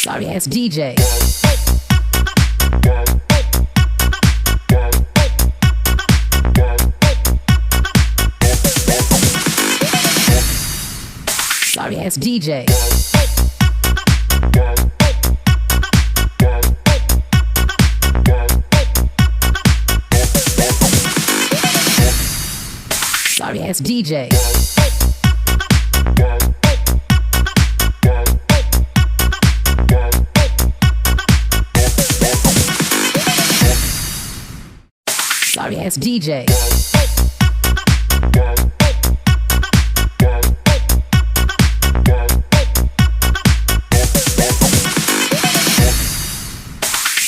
Sorry ass DJ. Sorry ass DJ. Sorry ass DJ. Sorry ass DJ.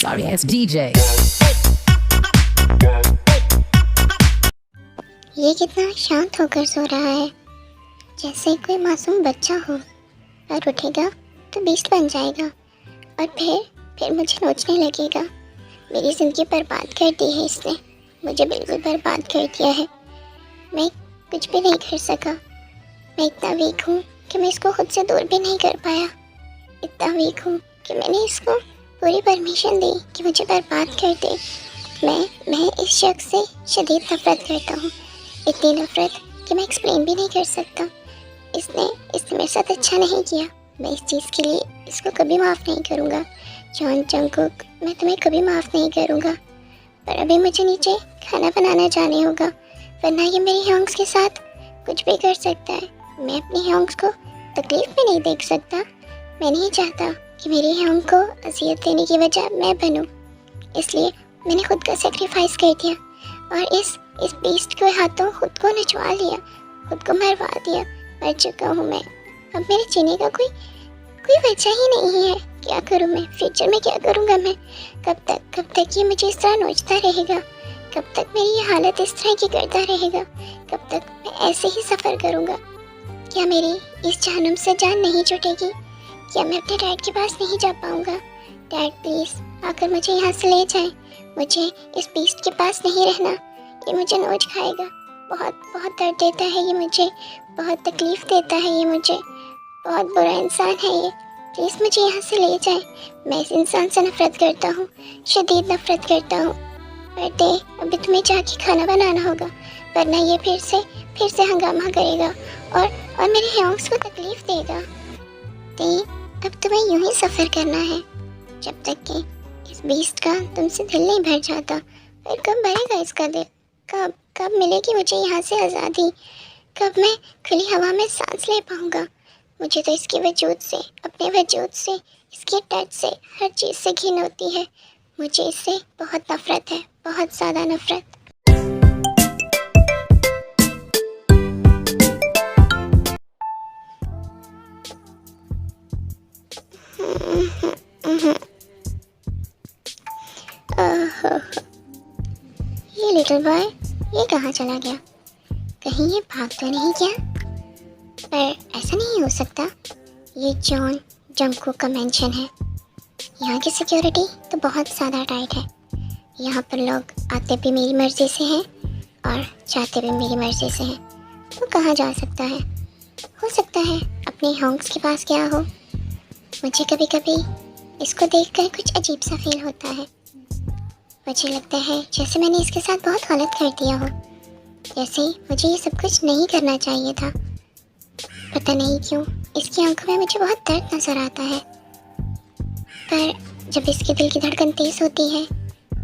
Sorry ass DJ. ये कितना शांत होकर सो रहा है, जैसे कोई मासूम बच्चा हो। और उठेगा तो बीस्ट बन जाएगा और फिर मुझे नोचने लगेगा। मेरी ज़िंदगी बर्बाद कर दी है इसने, मुझे बिल्कुल बर्बाद कर दिया है। मैं कुछ भी नहीं कर सका। मैं इतना वीक हूँ कि मैं इसको खुद से दूर भी नहीं कर पाया। इतना वीक हूँ कि मैंने इसको पूरी परमिशन दी कि मुझे बर्बाद कर दे। मैं इस शख्स से शदीद नफ़रत करता हूँ, इतनी नफ़रत कि मैं एक्सप्लेन भी नहीं कर सकता। इसने मेरे साथ अच्छा नहीं किया। मैं इस चीज़ के लिए इसको कभी माफ़ नहीं करूँगा। जॉन जंगकुक, मैं तुम्हें कभी माफ़ नहीं करूँगा। पर अभी मुझे नीचे खाना बनाना जाने होगा, वरना ये मेरी हॉन्ग्स के साथ कुछ भी कर सकता है। मैं अपनी हॉन्ग्स को तकलीफ़ में नहीं देख सकता। मैं नहीं चाहता कि मेरी हॉन्ग को अज़ियत देने की वजह मैं बनूँ, इसलिए मैंने खुद का सेक्रीफाइस कर दिया और इस बीस्ट के हाथों खुद को नचवा लिया, खुद को मरवा दिया। मर चुका हूँ मैं। अब मेरे जीने का कोई वजह ही नहीं है। क्या करूँ मैं? फ्यूचर में क्या करूँगा मैं? कब तक ये मुझे इस तरह नोचता रहेगा? कब तक मेरी ये हालत इस तरह की करता रहेगा? कब तक मैं ऐसे ही सफ़र करूँगा? क्या मेरी इस जहन्नुम से जान नहीं छूटेगी? क्या मैं अपने डैड के पास नहीं जा पाऊँगा? डैड प्लीज़ आकर मुझे यहाँ से ले जाएं। मुझे इस बीस्ट के पास नहीं रहना। ये मुझे नोच खाएगा। बहुत दर्द देता है ये मुझे, बहुत तकलीफ़ देता है ये मुझे। बहुत बुरा इंसान है ये। प्लीज़ मुझे यहाँ से ले जाएं। मैं इस इंसान से नफ़रत करता हूँ, शदीद नफ़रत करता हूँ। बेटे अभी तुम्हें जाके खाना बनाना होगा, वरना ये फिर से हंगामा करेगा और मेरे हॉन्ग्स को तकलीफ़ देगा। तो अब तुम्हें यूं ही सफ़र करना है जब तक कि इस बीस्ट का तुमसे दिल नहीं भर जाता। फिर कब भरेगा इसका दिल? कब मिलेगी मुझे यहाँ से आज़ादी? कब मैं खुली हवा में सांस ले पाऊँगा? मुझे तो इसके वजूद से, अपने वजूद से, इसके टच से, हर चीज़ से घिन होती है। मुझे इससे बहुत नफ़रत है, बहुत ज़्यादा नफ़रत। ये लिटिल बॉय ये कहाँ चला गया? कहीं ये भाग तो नहीं गया? पर ऐसा नहीं हो सकता, ये जॉन जंगकुक का मेंशन है। यहाँ की सिक्योरिटी तो बहुत ज़्यादा टाइट है। यहाँ पर लोग आते भी मेरी मर्ज़ी से हैं और जाते भी मेरी मर्ज़ी से हैं। वो कहाँ जा सकता है? हो सकता है अपने हॉन्ग्स के पास गया हो। मुझे कभी कभी इसको देखकर कुछ अजीब सा फील होता है। मुझे लगता है जैसे मैंने इसके साथ बहुत गलत कर दिया हो, जैसे मुझे ये सब कुछ नहीं करना चाहिए था। पता नहीं क्यों इसकी आंखों में मुझे बहुत दर्द नज़र आता है। पर जब इसके दिल की धड़कन तेज़ होती है,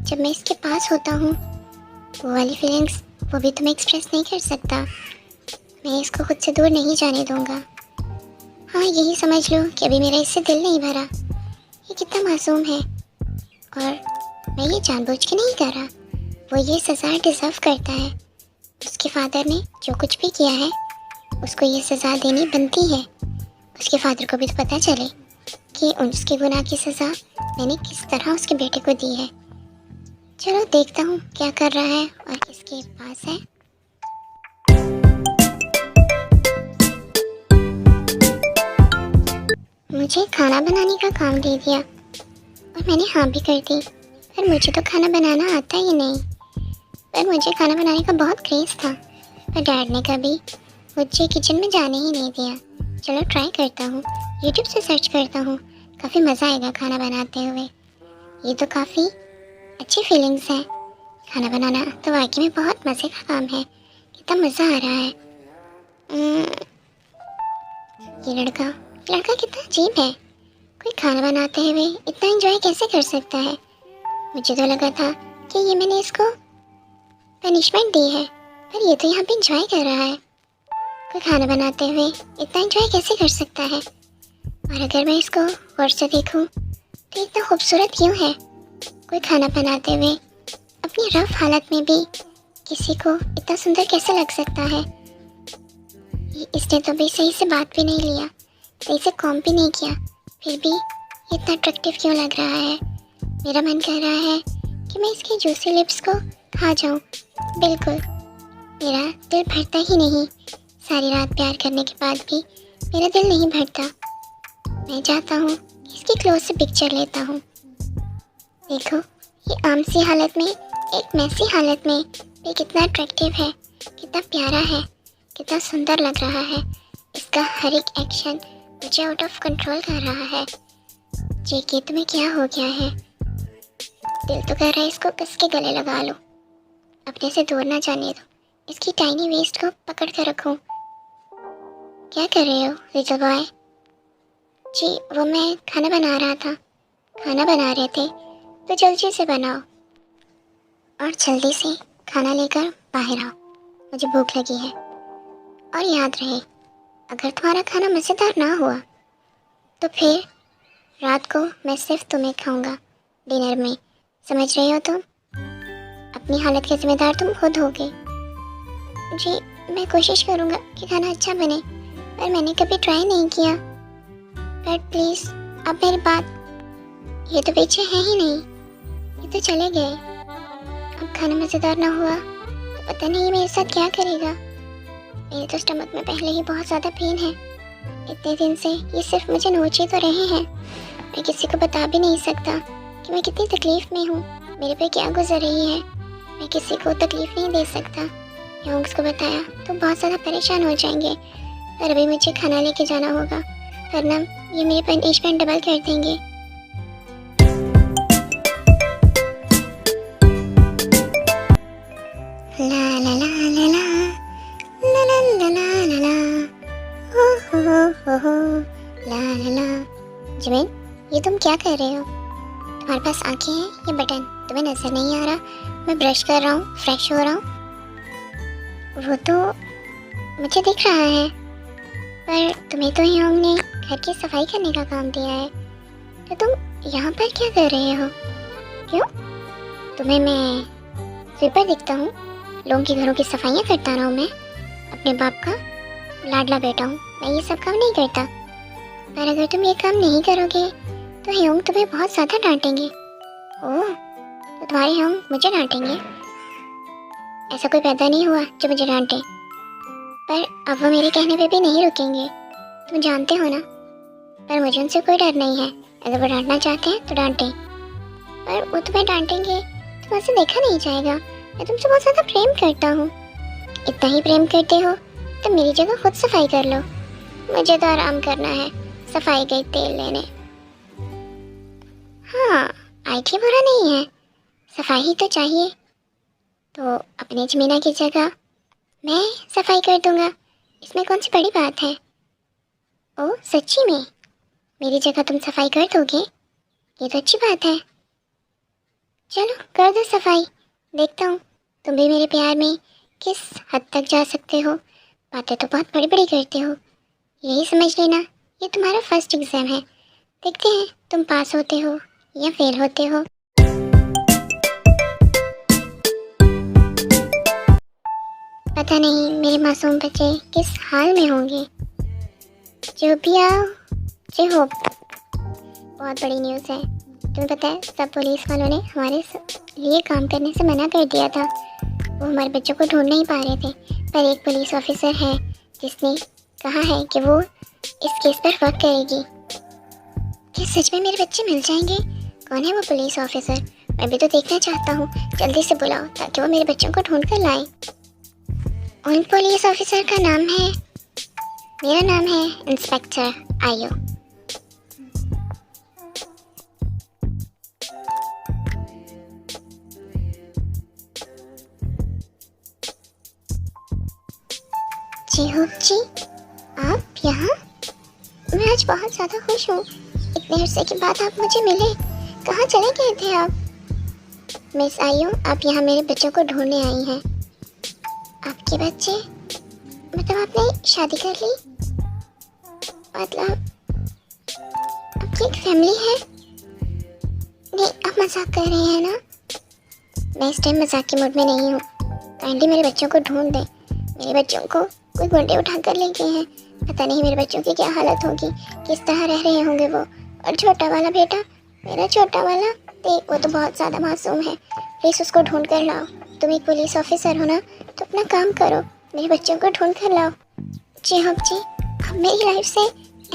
जब मैं इसके पास होता हूँ, वो वाली फीलिंग्स वो भी तुम्हें एक्सप्रेस नहीं कर सकता। मैं इसको खुद से दूर नहीं जाने दूँगा। हाँ यही समझ लो कि अभी मेरा इससे दिल नहीं भरा। ये कितना मासूम है और मैं ये जानबूझ के नहीं कर रहा। वो ये सज़ा डिज़र्व करता है। उसके फादर ने जो कुछ भी किया है उसको ये सज़ा देनी बनती है। उसके फादर को भी तो पता चले कि उसके गुनाह की सज़ा मैंने किस तरह उसके बेटे को दी है। चलो देखता हूँ क्या कर रहा है और किसके पास है। मुझे खाना बनाने का काम दे दिया और मैंने हाँ भी कर दी। पर मुझे तो खाना बनाना आता ही नहीं। पर मुझे खाना बनाने का बहुत क्रेज़ था, पर डैड ने कभी मुझे किचन में जाने ही नहीं दिया। चलो ट्राई करता हूँ, यूट्यूब से सर्च करता हूँ काफ़ी मज़ा आएगा खाना बनाते हुए। ये तो काफ़ी अच्छी फीलिंग्स है। खाना बनाना तो वाकई में बहुत मज़े का काम है। कितना मज़ा आ रहा है। ये लड़का कितना अजीब है। कोई खाना बनाते हुए इतना एंजॉय कैसे कर सकता है। मुझे तो लगा था कि ये मैंने इसको पनिशमेंट दी है, पर ये तो यहाँ पे एंजॉय कर रहा है। कोई खाना बनाते हुए इतना एंजॉय कैसे कर सकता है। और अगर मैं इसको गौर से देखूं तो इतना खूबसूरत क्यों है। कोई खाना बनाते हुए अपनी रफ हालत में भी किसी को इतना सुंदर कैसे लग सकता है। इसने तो भी सही से बात भी नहीं लिया, सही से कॉम भी नहीं किया, फिर भी ये इतना अट्रैक्टिव क्यों लग रहा है। मेरा मन कर रहा है कि मैं इसके जूसी लिप्स को खा जाऊं। बिल्कुल मेरा दिल भरता ही नहीं। सारी रात प्यार करने के बाद भी मेरा दिल नहीं भरता। मैं चाहता हूँ इसकी क्लोज से पिक्चर लेता हूँ। देखो ये आम सी हालत में, एक मैसी हालत में भी कितना अट्रैक्टिव है, कितना प्यारा है, कितना सुंदर लग रहा है। इसका हर एक एक्शन मुझे आउट ऑफ कंट्रोल कर रहा है। जेके तुम्हें क्या हो गया है। दिल तो कर रहा है इसको कस के गले लगा लो, अपने से दूर ना जाने दो, इसकी टाइनी वेस्ट को पकड़ कर रखूं। क्या कर रहे हो लिटिल बॉय। जी वो मैं खाना बना रहा था। खाना बना रहे थे तो जल्दी से बनाओ और जल्दी से खाना लेकर बाहर आओ, मुझे भूख लगी है। और याद रहे अगर तुम्हारा खाना मज़ेदार ना हुआ तो फिर रात को मैं सिर्फ तुम्हें खाऊंगा डिनर में, समझ रहे हो तुम। अपनी हालत के जिम्मेदार तुम खुद होगे। जी मैं कोशिश करूंगा कि खाना अच्छा बने, पर मैंने कभी ट्राई नहीं किया। बट प्लीज़ अब मेरी बात, ये तो पीछे है ही नहीं, ये तो चले गए। अब खाना मज़ेदार ना हुआ तो पता नहीं मेरे साथ क्या करेगा। मेरे तो स्टमक में पहले ही बहुत ज़्यादा पेन है। इतने दिन से ये सिर्फ मुझे नोच ही तो रहे हैं। मैं किसी को बता भी नहीं सकता कि मैं कितनी तकलीफ़ में हूँ, मेरे पे क्या गुजर रही है। मैं किसी को तकलीफ़ नहीं दे सकता। योंग्स को बताया तो बहुत ज़्यादा परेशान हो जाएंगे। पर अभी मुझे खाना लेके जाना होगा, वरना ये मेरी पनिशमेंट डबल कर देंगे। ला ला ला ला ला ला ला ला ला ला ला हो ला ला ला। जिमिन ये तुम क्या कर रहे हो। तुम्हारे पास आंखें हैं या बटन, तुम्हें नजर नहीं आ रहा मैं ब्रश कर रहा हूँ, फ्रेश हो रहा हूँ। वो तो मुझे दिख रहा है, पर तुम्हें तो योंग ने घर की सफाई करने का काम दिया है, तो तुम यहाँ पर क्या कर रहे हो। क्यों तुम्हें मैं स्वीपर दिखता हूँ। लोगों के घरों की सफाइयाँ करता रहा हूँ मैं, अपने बाप का लाडला बेटा हूँ, मैं ये सब काम नहीं करता। पर अगर तुम ये काम नहीं करोगे तो ह्योंग तुम्हें बहुत ज़्यादा डांटेंगे। ओह तो तुम्हारे ह्योंग मुझे डांटेंगे। ऐसा कोई पैदा नहीं हुआ जो मुझे डांटे, पर अब वो मेरे कहने पे भी नहीं रुकेंगे, तुम जानते हो ना। पर मुझे उनसे कोई डर नहीं है। अगर वो डांटना चाहते हैं तो डांटें, पर वो तुम्हें डांटेंगे तो मुझसे देखा नहीं जाएगा। मैं तुमसे बहुत ज़्यादा प्रेम करता हूँ। इतना ही प्रेम करते हो तो मेरी जगह खुद सफाई कर लो। मुझे तो आराम करना है, सफाई गई तेल लेने। हाँ आईटी बुरा नहीं है, सफाई ही तो चाहिए। तो अपने जमीना की जगह मैं सफाई कर दूंगा, इसमें कौन सी बड़ी बात है। ओह सच्ची में मेरी जगह तुम सफाई कर दोगे, ये तो अच्छी बात है। चलो कर दो सफाई, देखता हूँ तुम भी मेरे प्यार में किस हद तक जा सकते हो। बातें तो बहुत बड़ी बड़ी करते हो, यही समझ लेना ये तुम्हारा फर्स्ट एग्ज़ाम है। देखते हैं तुम पास होते हो या फेल होते हो। पता नहीं मेरे मासूम बच्चे किस हाल में होंगे। जो भी आओ जे होप। बहुत बड़ी न्यूज़ है। तुम्हें पता है सब पुलिस वालों ने हमारे लिए काम करने से मना कर दिया था। वो हमारे बच्चों को ढूंढ नहीं पा रहे थे, पर एक पुलिस ऑफिसर है जिसने कहा है कि वो इस केस पर वर्क करेगी। क्या सच में मेरे बच्चे मिल जाएंगे। कौन है वो पुलिस ऑफिसर, मैं भी तो देखना चाहता हूँ। जल्दी से बुलाओ ताकि वो मेरे बच्चों को ढूंढ कर लाए। उन पुलिस ऑफिसर का नाम है, मेरा नाम है इंस्पेक्टर आयो। चेहूब जी, आप यहाँ? मैं आज बहुत ज़्यादा खुश हूँ। इतने अरसे के बाद आप मुझे मिले। कहाँ चले गए थे आप? मिस आयु, आप यहाँ मेरे बच्चों को ढूंढने आई हैं। आपके बच्चे? मतलब आपने शादी कर ली? मतलब आपकी एक फैमिली है? नहीं, आप मजाक कर रहे हैं ना? मैं इस टाइम मजाक के मूड में नहीं हूँ। काइंडली मेरे बच्चों को ढूंढ दें। मेरे बच्चों को कोई गुंडे उठा कर ले गए हैं। पता नहीं मेरे बच्चों की क्या हालत होगी, किस तरह रह रहे होंगे वो। और छोटा वाला बेटा, मेरा छोटा वाला, देख वो तो बहुत ज़्यादा मासूम है। प्लीज़ उसको ढूंढ कर लाओ। तुम एक पुलिस ऑफिसर हो ना, तो अपना काम करो, मेरे बच्चों को ढूंढ कर लाओ। चेहूब जी, आप मेरी लाइफ से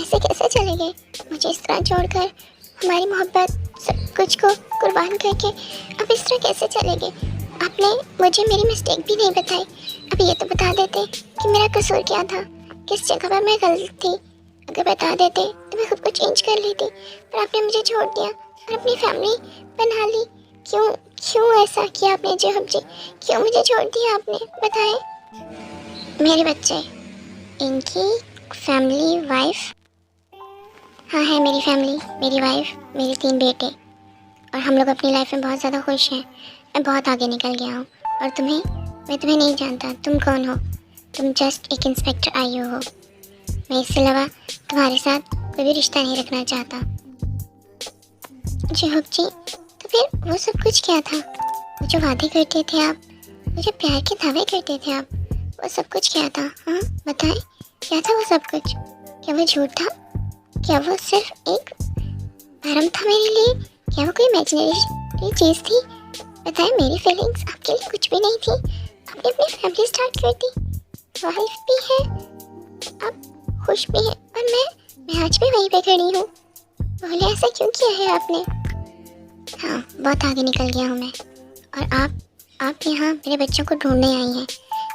ऐसे कैसे चले गए? मुझे इस तरह छोड़कर, हमारी मोहब्बत सब कुछ को कुर्बान करके आप इस तरह कैसे चले गए? आपने मुझे मेरी मिस्टेक भी नहीं बताई। अब ये तो बता देते कि मेरा कसूर क्या था, किस जगह पर मैं गलत थी। अगर बता देते तो मैं खुद को चेंज कर लेती, पर आपने मुझे छोड़ दिया और अपनी फैमिली बना ली। क्यों क्यों ऐसा किया आपने चेहूब जी? क्यों मुझे छोड़ दिया आपने? बताएं। मेरे बच्चे, इनकी फैमिली, वाइफ? हाँ, है मेरी फैमिली, मेरी वाइफ, मेरे 3 बेटे, और हम लोग अपनी लाइफ में बहुत ज़्यादा खुश हैं। मैं बहुत आगे निकल गया हूँ। और मैं तुम्हें नहीं जानता। तुम कौन हो? तुम जस्ट एक इंस्पेक्टर आयु हो। मैं इसके अलावा तुम्हारे साथ कोई भी रिश्ता नहीं रखना चाहता। चेहूब जी, तो फिर वो सब कुछ क्या था? वो जो वादे करते थे आप, वो जो प्यार के दावे करते थे आप, वो सब कुछ क्या था? हाँ बताएं, क्या था वो सब कुछ? क्या वो झूठ था? क्या वो सिर्फ एक भ्रम था मेरे लिए? क्या वो कोई इमेजिनरी चीज़ थी? बताएं, मेरी फीलिंग्स आपके लिए कुछ भी नहीं थी। आपने अपनी फैमिली स्टार्ट कर दी, वाइफ भी है, आप खुश भी हैं, और मैं आज भी वहीं पे खड़ी हूँ। बोले, ऐसा क्यों किया है आपने? हाँ, बहुत आगे निकल गया हूँ मैं। और आप यहाँ मेरे बच्चों को ढूंढने आई हैं,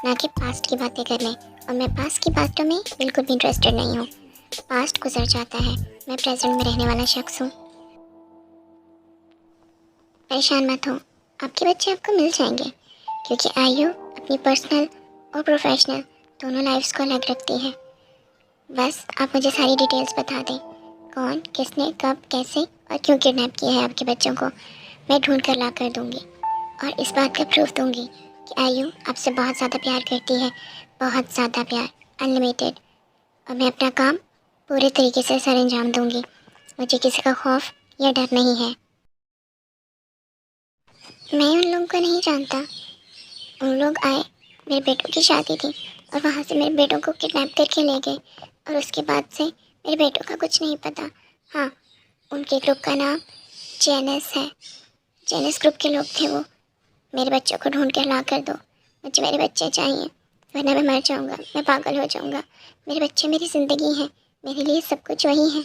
ना कि पास्ट की बातें करने। और मैं पास्ट की बातों में बिल्कुल भी इंटरेस्टेड नहीं हूँ। पास्ट गुजर जाता है, मैं प्रेजेंट में रहने वाला शख्स हूँ। परेशान मत हो, आपके बच्चे आपको मिल जाएंगे, क्योंकि आयु अपनी पर्सनल और प्रोफेशनल दोनों लाइफ्स को अलग रखती है। बस आप मुझे सारी डिटेल्स बता दें, कौन, किसने, कब, कैसे और क्यों किडनैप किया है आपके बच्चों को। मैं ढूंढ कर ला कर दूँगी, और इस बात का प्रूफ दूँगी कि आयु आपसे बहुत ज़्यादा प्यार करती है, बहुत ज़्यादा प्यार, अनलिमिटेड। और मैं अपना काम पूरे तरीके से सर अंजाम दूँगी। मुझे किसी का खौफ या डर नहीं है। मैं उन लोगों को नहीं जानता। उन लोग आए, मेरे बेटों की शादी थी, और वहाँ से मेरे बेटों को किडनैप करके ले गए, और उसके बाद से मेरे बेटों का कुछ नहीं पता। हाँ, उनके ग्रुप का नाम जेनेस है। जेनेस ग्रुप के लोग थे वो। मेरे बच्चों को ढूंढ कर ला कर दो, मुझे मेरे बच्चे चाहिए, वरना मैं मर जाऊँगा, मैं पागल हो जाऊँगा। मेरे बच्चे मेरी ज़िंदगी हैं, मेरे लिए सब कुछ वही है।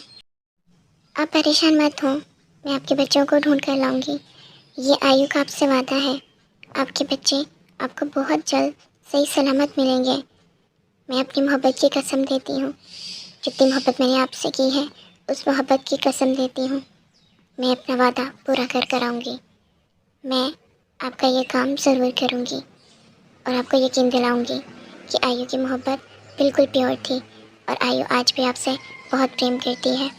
आप परेशान मत हो, मैं आपके बच्चों को ढूंढ कर लाऊँगी। ये आयु का आपसे वादा है। आपके बच्चे आपको बहुत जल्द सही सलामत मिलेंगे। मैं अपनी मोहब्बत की कसम देती हूँ। जितनी मोहब्बत मैंने आपसे की है, उस मोहब्बत की कसम देती हूँ। मैं अपना वादा पूरा कर आऊँगी। मैं आपका ये काम ज़रूर करूँगी, और आपको यकीन दिलाऊँगी कि आयु की मोहब्बत बिल्कुल प्योर थी, और आयु आज भी आपसे बहुत प्रेम करती है।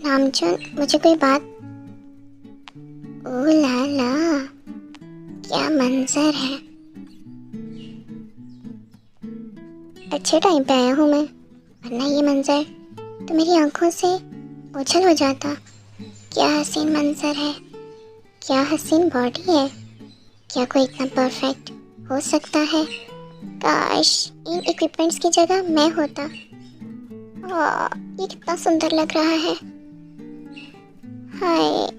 रामचंद, मुझे कोई बात? ओ ला ला, क्या मंजर है। अच्छे टाइम पे आया हूँ मैं, वरना ये मंजर तो मेरी आंखों से ओझल हो जाता। क्या हसीन मंजर है, क्या हसीन बॉडी है। क्या कोई इतना परफेक्ट हो सकता है? काश इन इक्विपमेंट्स की जगह मैं होता। ये कितना सुंदर लग रहा है। हाय,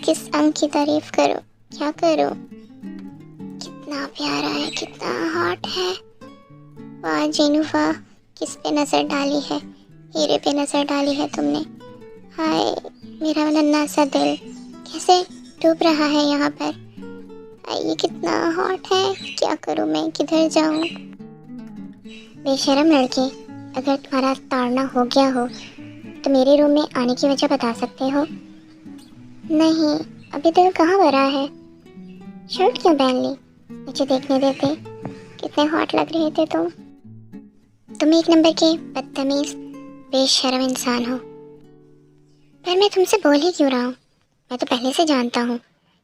किस अंग की तारीफ करूं, क्या करूं। कितना प्यारा है, कितना हॉट है। वाह जीनू वाह, किस पे नज़र डाली है, हीरे पे नज़र डाली है तुमने। हाय, मेरा नन्हा सा दिल कैसे डूब रहा है यहाँ पर। हाय, ये कितना हॉट है, क्या करूं मैं, किधर जाऊं। बेशरम लड़के, अगर तुम्हारा ताड़ना हो गया हो तो मेरे रूम में आने की वजह बता सकते हो? नहीं, अभी दिल कहाँ भरा है। शर्ट क्यों पहन ली? मुझे देखने देते, कितने हॉट लग रहे थे तुम एक नंबर के बदतमीज बेशर्म इंसान हो। पर मैं तुमसे बोल ही क्यों रहा हूँ? मैं तो पहले से जानता हूँ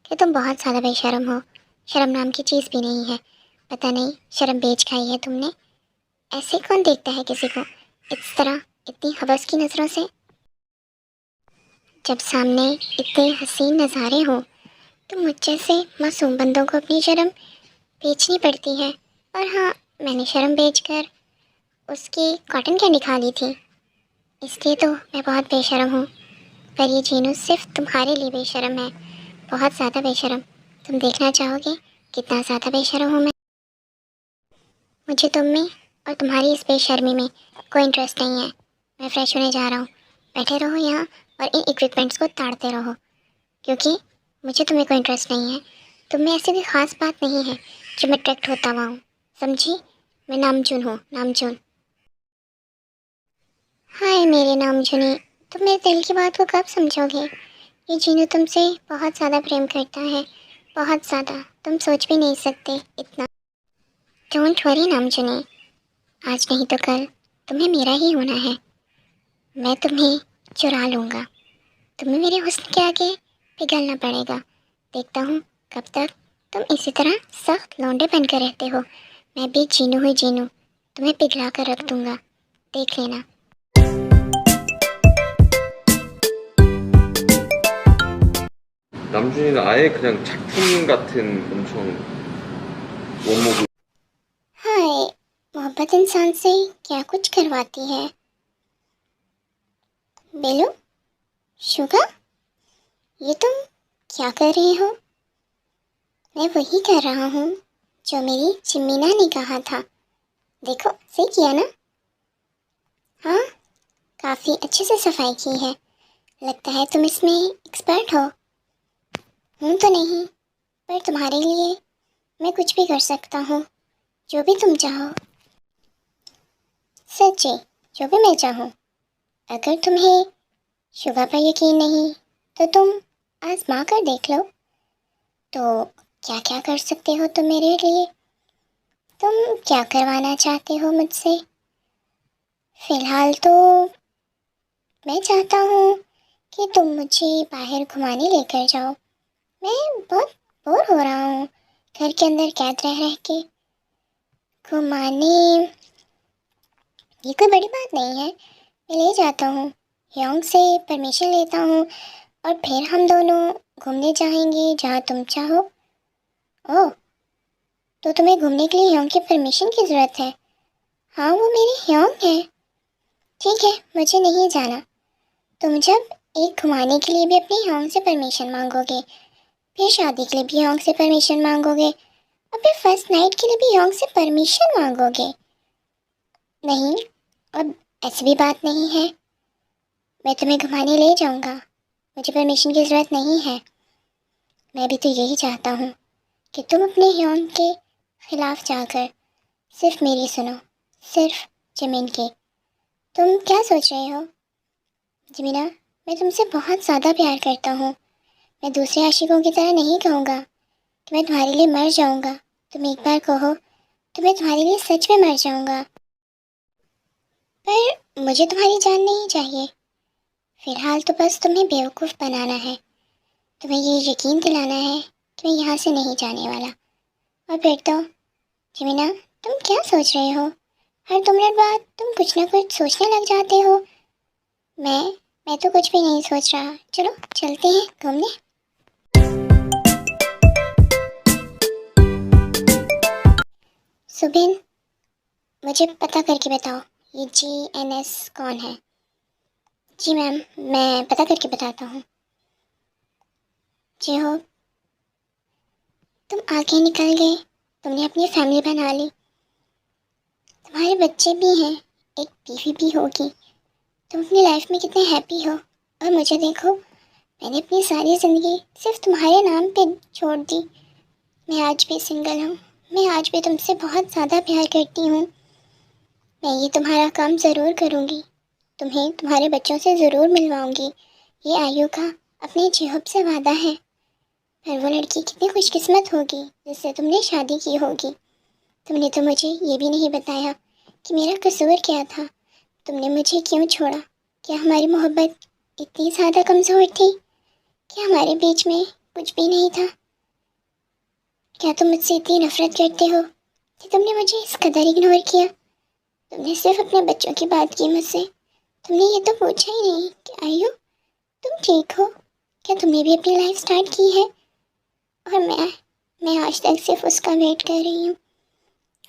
कि तुम बहुत ज़्यादा बेशर्म हो। शर्म नाम की चीज़ भी नहीं है। पता नहीं शर्म बेच खाई है तुमने। ऐसे कौन देखता है किसी को इस तरह, इतनी हवस की नज़रों से? जब सामने इतने हसीन नज़ारे हो तो मुझ जैसे मासूम बंदों को अपनी शर्म बेचनी पड़ती है। और हाँ, मैंने शर्म बेचकर उसकी कॉटन कैंडी खा ली थी, इसलिए तो मैं बहुत बेशर्म हूँ। पर ये जीनू सिर्फ तुम्हारे लिए बेशर्म है, बहुत ज़्यादा बेशर्म। तुम देखना चाहोगे कितना ज़्यादा बेशर्म हूँ मैं? मुझे तुम में और तुम्हारी इस बेशर्मी में कोई इंटरेस्ट नहीं है। मैं फ्रेश होने जा रहा हूँ। बैठे रहो यहाँ और इन इक्विपमेंट्स को ताड़ते रहो, क्योंकि मुझे तुम्हें कोई इंटरेस्ट नहीं है। तुम में ऐसी कोई ख़ास बात नहीं है जो मैं अट्रैक्ट होता हुआ हूँ, समझी? मैं नामचुन हूँ, नामचुन। हाय मेरे नामचुनी, तुम मेरे दिल की बात को कब समझोगे? ये जीनू तुमसे बहुत ज़्यादा प्रेम करता है, बहुत ज़्यादा। तुम सोच भी नहीं सकते इतना। डोंट वरी नामचुनी, आज नहीं तो कल तुम्हें मेरा ही होना है। मैं तुम्हें चुरा लूँगा। तुम्हें मेरे हुस्न के आगे पिघलना पड़ेगा। देखता हूँ कब तक तुम इसी तरह सख्त लौंडे बनकर रहते हो। मैं भी जीनू हुई जीनू तुम्हें पिघला कर रख दूँगा, देख लेना। 남준이는 아예 그냥 작품 같은 엄청 원목을. हाय, मोहब्बत इंसान से क्या कुछ करवाती है। बेलू, शुगा, ये तुम क्या कर रहे हो? मैं वही कर रहा हूँ जो मेरी चिम्मीना ने कहा था। देखो, सही किया ना? हाँ, काफ़ी अच्छे से सफाई की है। लगता है तुम इसमें एक्सपर्ट हो। हूँ तो नहीं, पर तुम्हारे लिए मैं कुछ भी कर सकता हूँ, जो भी तुम चाहो। सच्ची, जो भी मैं चाहूँ। अगर तुम्हें शुगा पर यकीन नहीं तो तुम आजमा कर देख लो। तो क्या क्या कर सकते हो तुम मेरे लिए? तुम क्या करवाना चाहते हो मुझसे? फ़िलहाल तो मैं चाहता हूँ कि तुम मुझे बाहर घुमाने लेकर जाओ। मैं बहुत बोर हो रहा हूँ घर के अंदर कैद रह रह के। घुमाने, ये कोई बड़ी बात नहीं है, मैं ले जाता हूँ। योंग से परमिशन लेता हूँ और फिर हम दोनों घूमने जाएंगे जहाँ तुम चाहो। ओह, तो तुम्हें घूमने के लिए योंग की परमिशन की ज़रूरत है? हाँ, वो मेरी योंग है। ठीक है, मुझे नहीं जाना। तुम जब एक घुमाने के लिए भी अपनी योंग से परमिशन मांगोगे, फिर शादी के लिए भी योंग से परमिशन मांगोगे, और फिर फर्स्ट नाइट के लिए भी योंग से परमिशन मांगोगे। नहीं, अब ऐसी भी बात नहीं है। मैं तुम्हें घुमाने ले जाऊंगा, मुझे परमिशन की ज़रूरत नहीं है। मैं भी तो यही चाहता हूँ कि तुम अपने योंग के खिलाफ जाकर सिर्फ मेरी सुनो, सिर्फ जिमिन की। तुम क्या सोच रहे हो? जिमिना, मैं तुमसे बहुत ज़्यादा प्यार करता हूँ। मैं दूसरे आशिकों की तरह नहीं कहूँगा कि मैं तुम्हारे लिए मर जाऊँगा। तुम एक बार कहो तो मैं तुम्हारे लिए सच में मर जाऊँगा। पर मुझे तुम्हारी जान नहीं चाहिए। फ़िलहाल तो बस तुम्हें बेवकूफ़ बनाना है। तुम्हें ये यकीन दिलाना है कि मैं यहाँ से नहीं जाने वाला। और फिर तो जिमिना, तुम क्या सोच रहे हो? हर 2 मिनट बाद तुम कुछ ना कुछ सोचने लग जाते हो। मैं तो कुछ भी नहीं सोच रहा। चलो चलते हैं घूमने। सुबिन, मुझे पता करके बताओ ये GNS कौन है? जी मैम, मैं पता करके बताता हूँ। जी हो, तुम आगे निकल गए, तुमने अपनी फैमिली बना ली, तुम्हारे बच्चे भी हैं, एक बीवी भी होगी। तुम अपनी लाइफ में कितने हैप्पी हो। और मुझे देखो, मैंने अपनी सारी ज़िंदगी सिर्फ तुम्हारे नाम पे छोड़ दी। मैं आज भी सिंगल हूँ। मैं आज भी तुमसे बहुत ज़्यादा प्यार करती हूँ। मैं ये तुम्हारा काम ज़रूर करूँगी, तुम्हें तुम्हारे बच्चों से ज़रूर मिलवाऊँगी। ये आयु का अपने जेहब से वादा है। और वो लड़की कितनी खुशकिस्मत होगी जिससे तुमने शादी की होगी। तुमने तो मुझे ये भी नहीं बताया कि मेरा कसूर क्या था। तुमने मुझे क्यों छोड़ा? क्या हमारी मोहब्बत इतनी ज़्यादा कमज़ोर थी? क्या हमारे बीच में कुछ भी नहीं था? क्या तुम मुझसे इतनी नफरत करते हो कि तुमने मुझे इस कदर इग्नोर किया? तुमने सिर्फ अपने बच्चों की बात की मुझसे। तुमने ये तो पूछा ही नहीं कि आयु तुम ठीक हो? क्या तुमने भी अपनी लाइफ स्टार्ट की है? और मैं आज तक सिर्फ उसका वेट कर रही हूँ,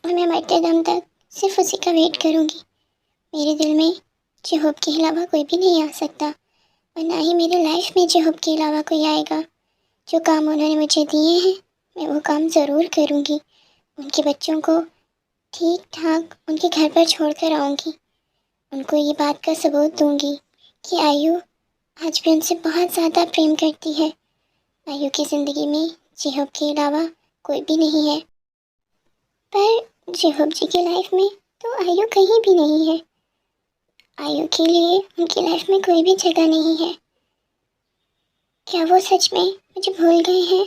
और मैं मरते दम तक सिर्फ उसी का वेट करूँगी। मेरे दिल में जेहूब के अलावा कोई भी नहीं आ सकता, और ना ही मेरी लाइफ में जेहूब के अलावा कोई आएगा। जो काम उन्होंने मुझे दिए हैं मैं वो काम ज़रूर करूँगी। उनके बच्चों को ठीक ठाक उनके घर पर छोड़ कर आऊँगी। उनको ये बात का सबूत दूँगी कि आयु आज भी उनसे बहुत ज़्यादा प्रेम करती है। आयु की ज़िंदगी में जेहूब के अलावा कोई भी नहीं है। पर जेहूब जी की लाइफ में तो आयु कहीं भी नहीं है। आयु के लिए उनकी लाइफ में कोई भी जगह नहीं है। क्या वो सच में मुझे भूल गए हैं?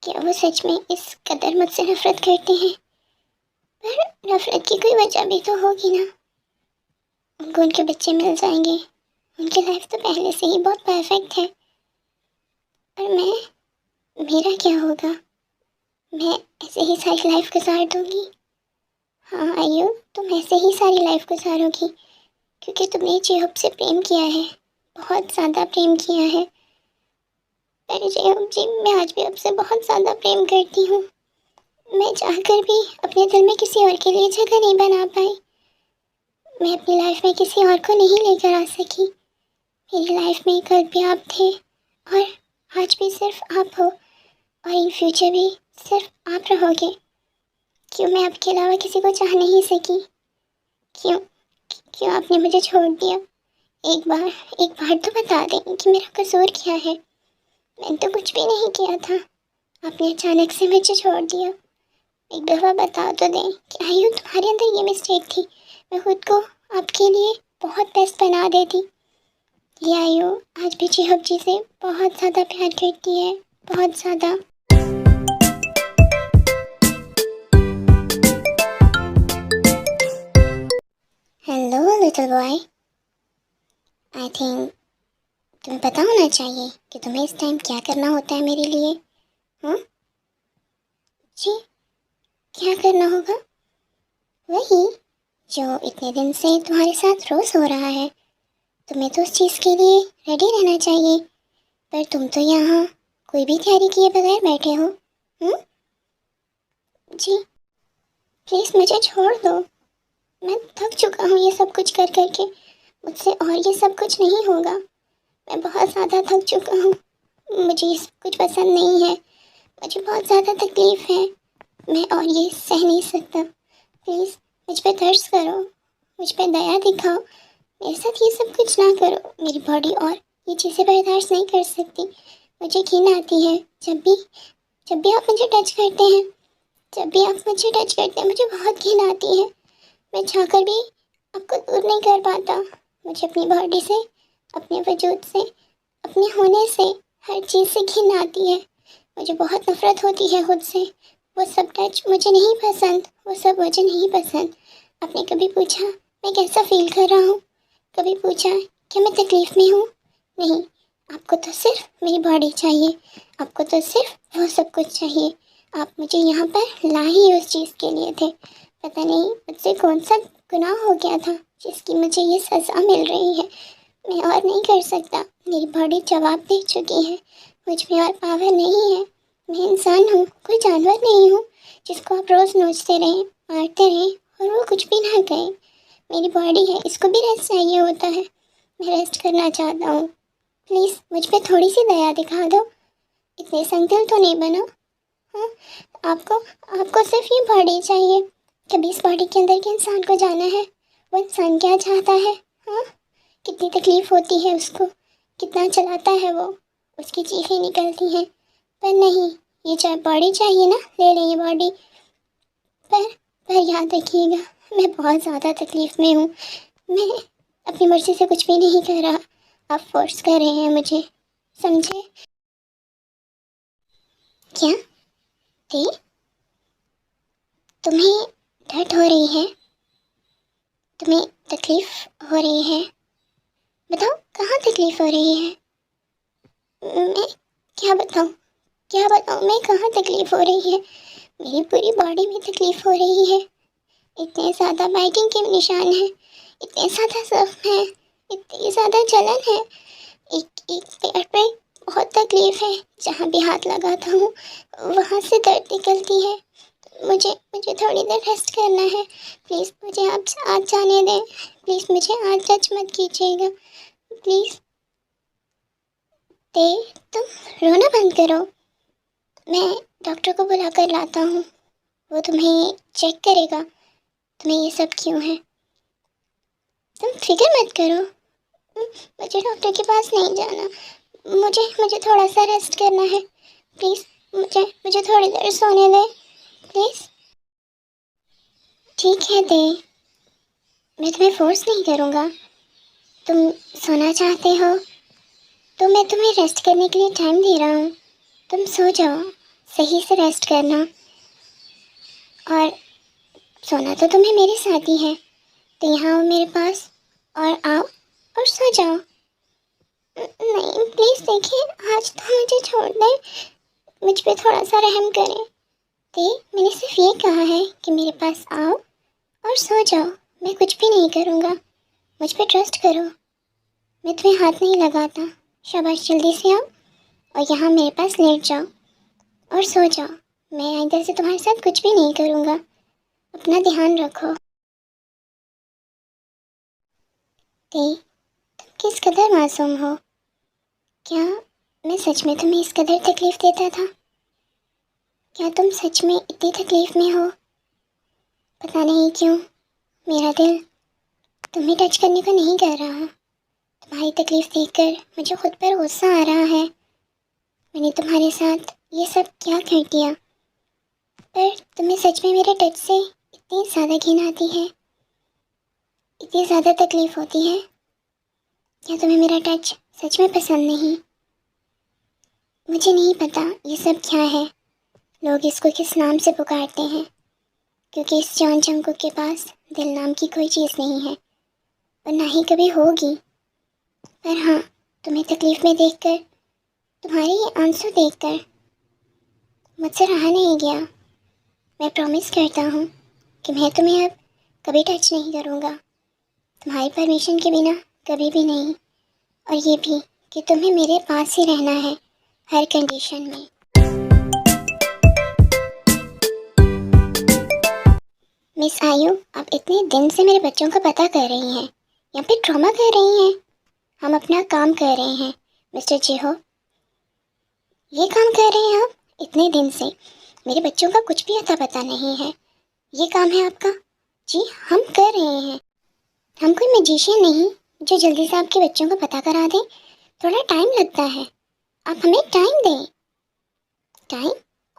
क्या वो सच में इस कदर मुझसे नफरत करते हैं? पर नफरत की कोई वजह भी तो होगी ना। उनको उनके बच्चे मिल जाएंगे, उनकी लाइफ तो पहले से ही बहुत परफेक्ट है। और मेरा क्या होगा? मैं ऐसे ही सारी लाइफ गुजार दूँगी। हाँ आयु, तुम ऐसे ही सारी लाइफ गुजारोगी क्योंकि तुमने जेहूब से प्रेम किया है, बहुत ज़्यादा प्रेम किया है। पर जेहूब जी, मैं आज भी आपसे बहुत ज़्यादा प्रेम करती हूँ। मैं चाहकर भी अपने दिल में किसी और के लिए जगह नहीं बना पाई। मैं अपनी लाइफ में किसी और को नहीं लेकर आ सकी। मेरी लाइफ में कल भी आप थे और आज भी सिर्फ आप हो, और इन फ्यूचर भी सिर्फ आप रहोगे। क्यों मैं आपके अलावा किसी को चाह नहीं सकी? क्यों क्यों आपने मुझे छोड़ दिया? एक बार तो बता दें कि मेरा कसूर क्या है। मैंने तो कुछ भी नहीं किया था, आपने अचानक से मुझे छोड़ दिया। एक दफ़ा बता तो दें कि आयु तुम्हारे अंदर ये मिस्टेक थी। मैं खुद को आपके लिए बहुत बेस्ट बना देती। ये आयु आज भी जेहूब जी से बहुत ज़्यादा प्यार करती है, बहुत ज़्यादा। Hello little boy, I think तुम्हें पता होना चाहिए कि तुम्हें इस टाइम क्या करना होता है मेरे लिए। हाँ जी, क्या करना होगा? वही जो इतने दिन से तुम्हारे साथ रोज़ हो रहा है। तुम्हें तो उस चीज़ के लिए रेडी रहना चाहिए, पर तुम तो यहाँ कोई भी तैयारी किए बगैर बैठे हो। जी प्लीज़ मुझे छोड़ दो। मैं थक चुका हूँ ये सब कुछ कर करके। मुझसे और ये सब कुछ नहीं होगा। मैं बहुत ज़्यादा थक चुका हूँ। मुझे ये सब कुछ पसंद नहीं है। मुझे बहुत ज़्यादा तकलीफ़ है। मैं और ये सह नहीं सकता। प्लीज़ मुझ पे तरस करो, मुझ पे दया दिखाओ। मेरे साथ ये सब कुछ ना करो। मेरी बॉडी और ये चीज़ें बर्दाश्त नहीं कर सकती। मुझे घिन आती है जब भी आप मुझे टच करते हैं। जब भी आप मुझे टच करते हैं मुझे बहुत घिन आती है। मैं चाहकर भी आपको दूर नहीं कर पाता। मुझे अपनी बॉडी से, अपने वजूद से, अपने होने से, हर चीज़ से घिन आती है। मुझे बहुत नफरत होती है खुद से। वो सब टच मुझे नहीं पसंद, वो सब मुझे नहीं पसंद। आपने कभी पूछा मैं कैसा फील कर रहा हूँ? कभी पूछा क्या मैं तकलीफ़ में हूँ? नहीं, आपको तो सिर्फ मेरी बॉडी चाहिए। आपको तो सिर्फ वो सब कुछ चाहिए। आप मुझे यहाँ पर ला ही उस चीज़ के लिए थे। पता नहीं मुझसे कौन सा गुनाह हो गया था जिसकी मुझे ये सज़ा मिल रही है। मैं और नहीं कर सकता। मेरी बॉडी जवाब दे चुकी है। मुझ में और पावर नहीं है। मैं इंसान हूँ, कोई जानवर नहीं हूँ जिसको आप रोज़ नोचते रहें, मारते रहें और वो कुछ भी ना कहें। मेरी बॉडी है, इसको भी रेस्ट चाहिए होता है। मैं रेस्ट करना चाहता हूँ। प्लीज़ मुझ पे थोड़ी सी दया दिखा दो। इतने संगदिल तो नहीं बनो। हाँ, आपको आपको सिर्फ ये बॉडी चाहिए। कभी इस बॉडी के अंदर के इंसान को जाना है, वो इंसान क्या चाहता है। हाँ, कितनी तकलीफ़ होती है उसको, कितना चलाता है वो, उसकी चीखें निकलती हैं। पर नहीं, ये चाहे बॉडी चाहिए ना, ले लें ये बॉडी। पर याद रखिएगा मैं बहुत ज़्यादा तकलीफ़ में हूँ। मैं अपनी मर्ज़ी से कुछ भी नहीं कर रहा। आप फोर्स कर रहे हैं मुझे, समझे? क्या दी, तुम्हें दर्द हो रही है? तुम्हें तकलीफ हो रही है? बताओ कहाँ तकलीफ हो रही है? मैं क्या बताऊँ मैं कहाँ तकलीफ हो रही है? मेरी पूरी बॉडी में तकलीफ हो रही है। इतने ज़्यादा बाइटिंग के निशान हैं, इतने ज़्यादा जख्म है, इतनी ज़्यादा जलन है। एक एक पैर पे बहुत तकलीफ है, जहाँ भी हाथ लगाता हूँ वहाँ से दर्द निकलती है। मुझे मुझे थोड़ी देर रेस्ट करना है। प्लीज़ मुझे आप आज जाने दें। प्लीज़ मुझे आज टच मत कीजिएगा प्लीज़। ते तुम रोना बंद करो, मैं डॉक्टर को बुला कर लाता हूँ। वो तुम्हें चेक करेगा तुम्हें ये सब क्यों है। तुम फिक्र मत करो, मुझे डॉक्टर के पास नहीं जाना। मुझे मुझे थोड़ा सा रेस्ट करना है। प्लीज़ मुझे मुझे थोड़ी देर सोने दे प्लीज़। ठीक है दे, मैं तुम्हें फोर्स नहीं करूँगा। तुम सोना चाहते हो तो मैं तुम्हें रेस्ट करने के लिए टाइम दे रहा हूँ। तुम सो जाओ, सही से रेस्ट करना। और सोना तो तुम्हें मेरे साथ ही है, तो यहाँ आओ मेरे पास और आओ और सो जाओ। नहीं प्लीज़ देखिए, आज तो मुझे छोड़ दें, मुझ पे थोड़ा सा रहम करें। ते मैंने सिर्फ ये कहा है कि मेरे पास आओ और सो जाओ, मैं कुछ भी नहीं करूँगा। मुझ पे ट्रस्ट करो, मैं तुम्हें हाथ नहीं लगाता। शाबाश, जल्दी से आओ और यहाँ मेरे पास लेट जाओ और सो जाओ। मैं आइंदा से तुम्हारे साथ कुछ भी नहीं करूँगा। अपना ध्यान रखो। ते तुम किस कदर मासूम हो। क्या मैं सच में तुम्हें इस कदर तकलीफ़ देता था? क्या तुम सच में इतनी तकलीफ़ में हो? पता नहीं क्यों मेरा दिल तुम्हें टच करने को नहीं कर रहा। तुम्हारी तकलीफ़ देखकर मुझे खुद पर गुस्सा आ रहा है। मैंने तुम्हारे साथ ये सब क्या कर दिया? पर तुम्हें सच में मेरे टच से इतनी ज़्यादा घिन आती है, इतनी ज़्यादा तकलीफ़ होती है? क्या तुम्हें मेरा टच सच में पसंद नहीं? मुझे नहीं पता ये सब क्या है, लोग इसको किस नाम से पुकारते हैं, क्योंकि इस जॉन जंकुक के पास दिल नाम की कोई चीज़ नहीं है और ना ही कभी होगी। पर हाँ, तुम्हें तकलीफ़ में देखकर, तुम्हारे ये आंसू देखकर मुझसे रहा नहीं गया। मैं प्रॉमिस करता हूँ कि मैं तुम्हें अब कभी टच नहीं करूँगा, तुम्हारी परमिशन के बिना कभी भी नहीं। और ये भी कि तुम्हें मेरे पास ही रहना है हर कंडीशन में। मिस आयु, आप इतने दिन से मेरे बच्चों का पता कर रही हैं या फिर ट्रॉमा कर रही हैं? हम अपना काम कर रहे हैं मिस्टर जेहो। ये काम कर रहे हैं आप इतने दिन से, मेरे बच्चों का कुछ भी अता पता नहीं है। ये काम है आपका? जी हम कर रहे हैं। हम कोई मैजिशियन नहीं जो जल्दी से आपके बच्चों को पता करा दें। थोड़ा टाइम लगता है, आप हमें टाइम दें। टाइम?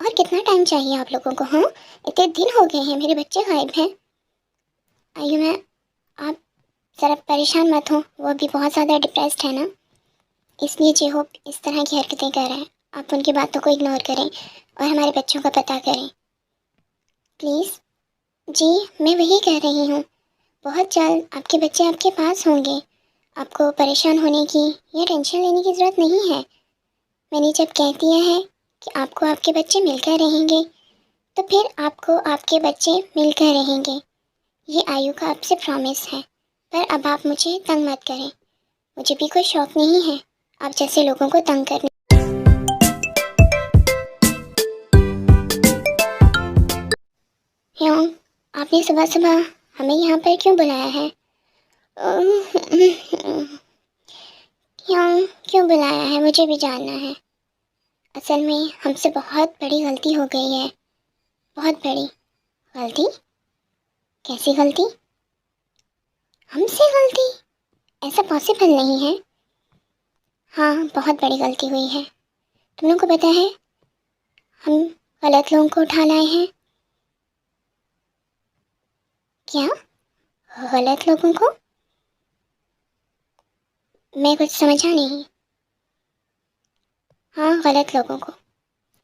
और कितना टाइम चाहिए आप लोगों को? हाँ, इतने दिन हो गए हैं मेरे बच्चे गायब हैं। आयु मैं, आप ज़रा परेशान मत हो, वो अभी बहुत ज़्यादा डिप्रेस्ड है ना, इसलिए जे होप इस तरह की हरकतें कर रहे हैं। आप उनकी बातों को इग्नोर करें और हमारे बच्चों का पता करें प्लीज़। जी मैं वही कह रही हूँ, बहुत जल्द आपके बच्चे आपके पास होंगे। आपको परेशान होने की या टेंशन लेने की ज़रूरत नहीं है। मैंने जब कह दिया है कि आपको आपके बच्चे मिलकर रहेंगे, तो फिर आपको आपके बच्चे मिलकर रहेंगे। ये आयु का आपसे प्रॉमिस है। पर अब आप मुझे तंग मत करें, मुझे भी कोई शौक़ नहीं है आप जैसे लोगों को तंग करने। क्यों आपने सुबह सुबह हमें यहाँ पर क्यों बुलाया है? क्यों क्यों बुलाया है, मुझे भी जानना है। असल में हमसे बहुत बड़ी गलती हो गई है, बहुत बड़ी गलती। कैसी गलती? हमसे गलती? ऐसा पॉसिबल नहीं है। हाँ बहुत बड़ी गलती हुई है। तुम लोगों को पता है हम गलत लोगों को उठा लाए हैं। क्या गलत लोगों को? मैं कुछ समझा नहीं। हाँ गलत लोगों को।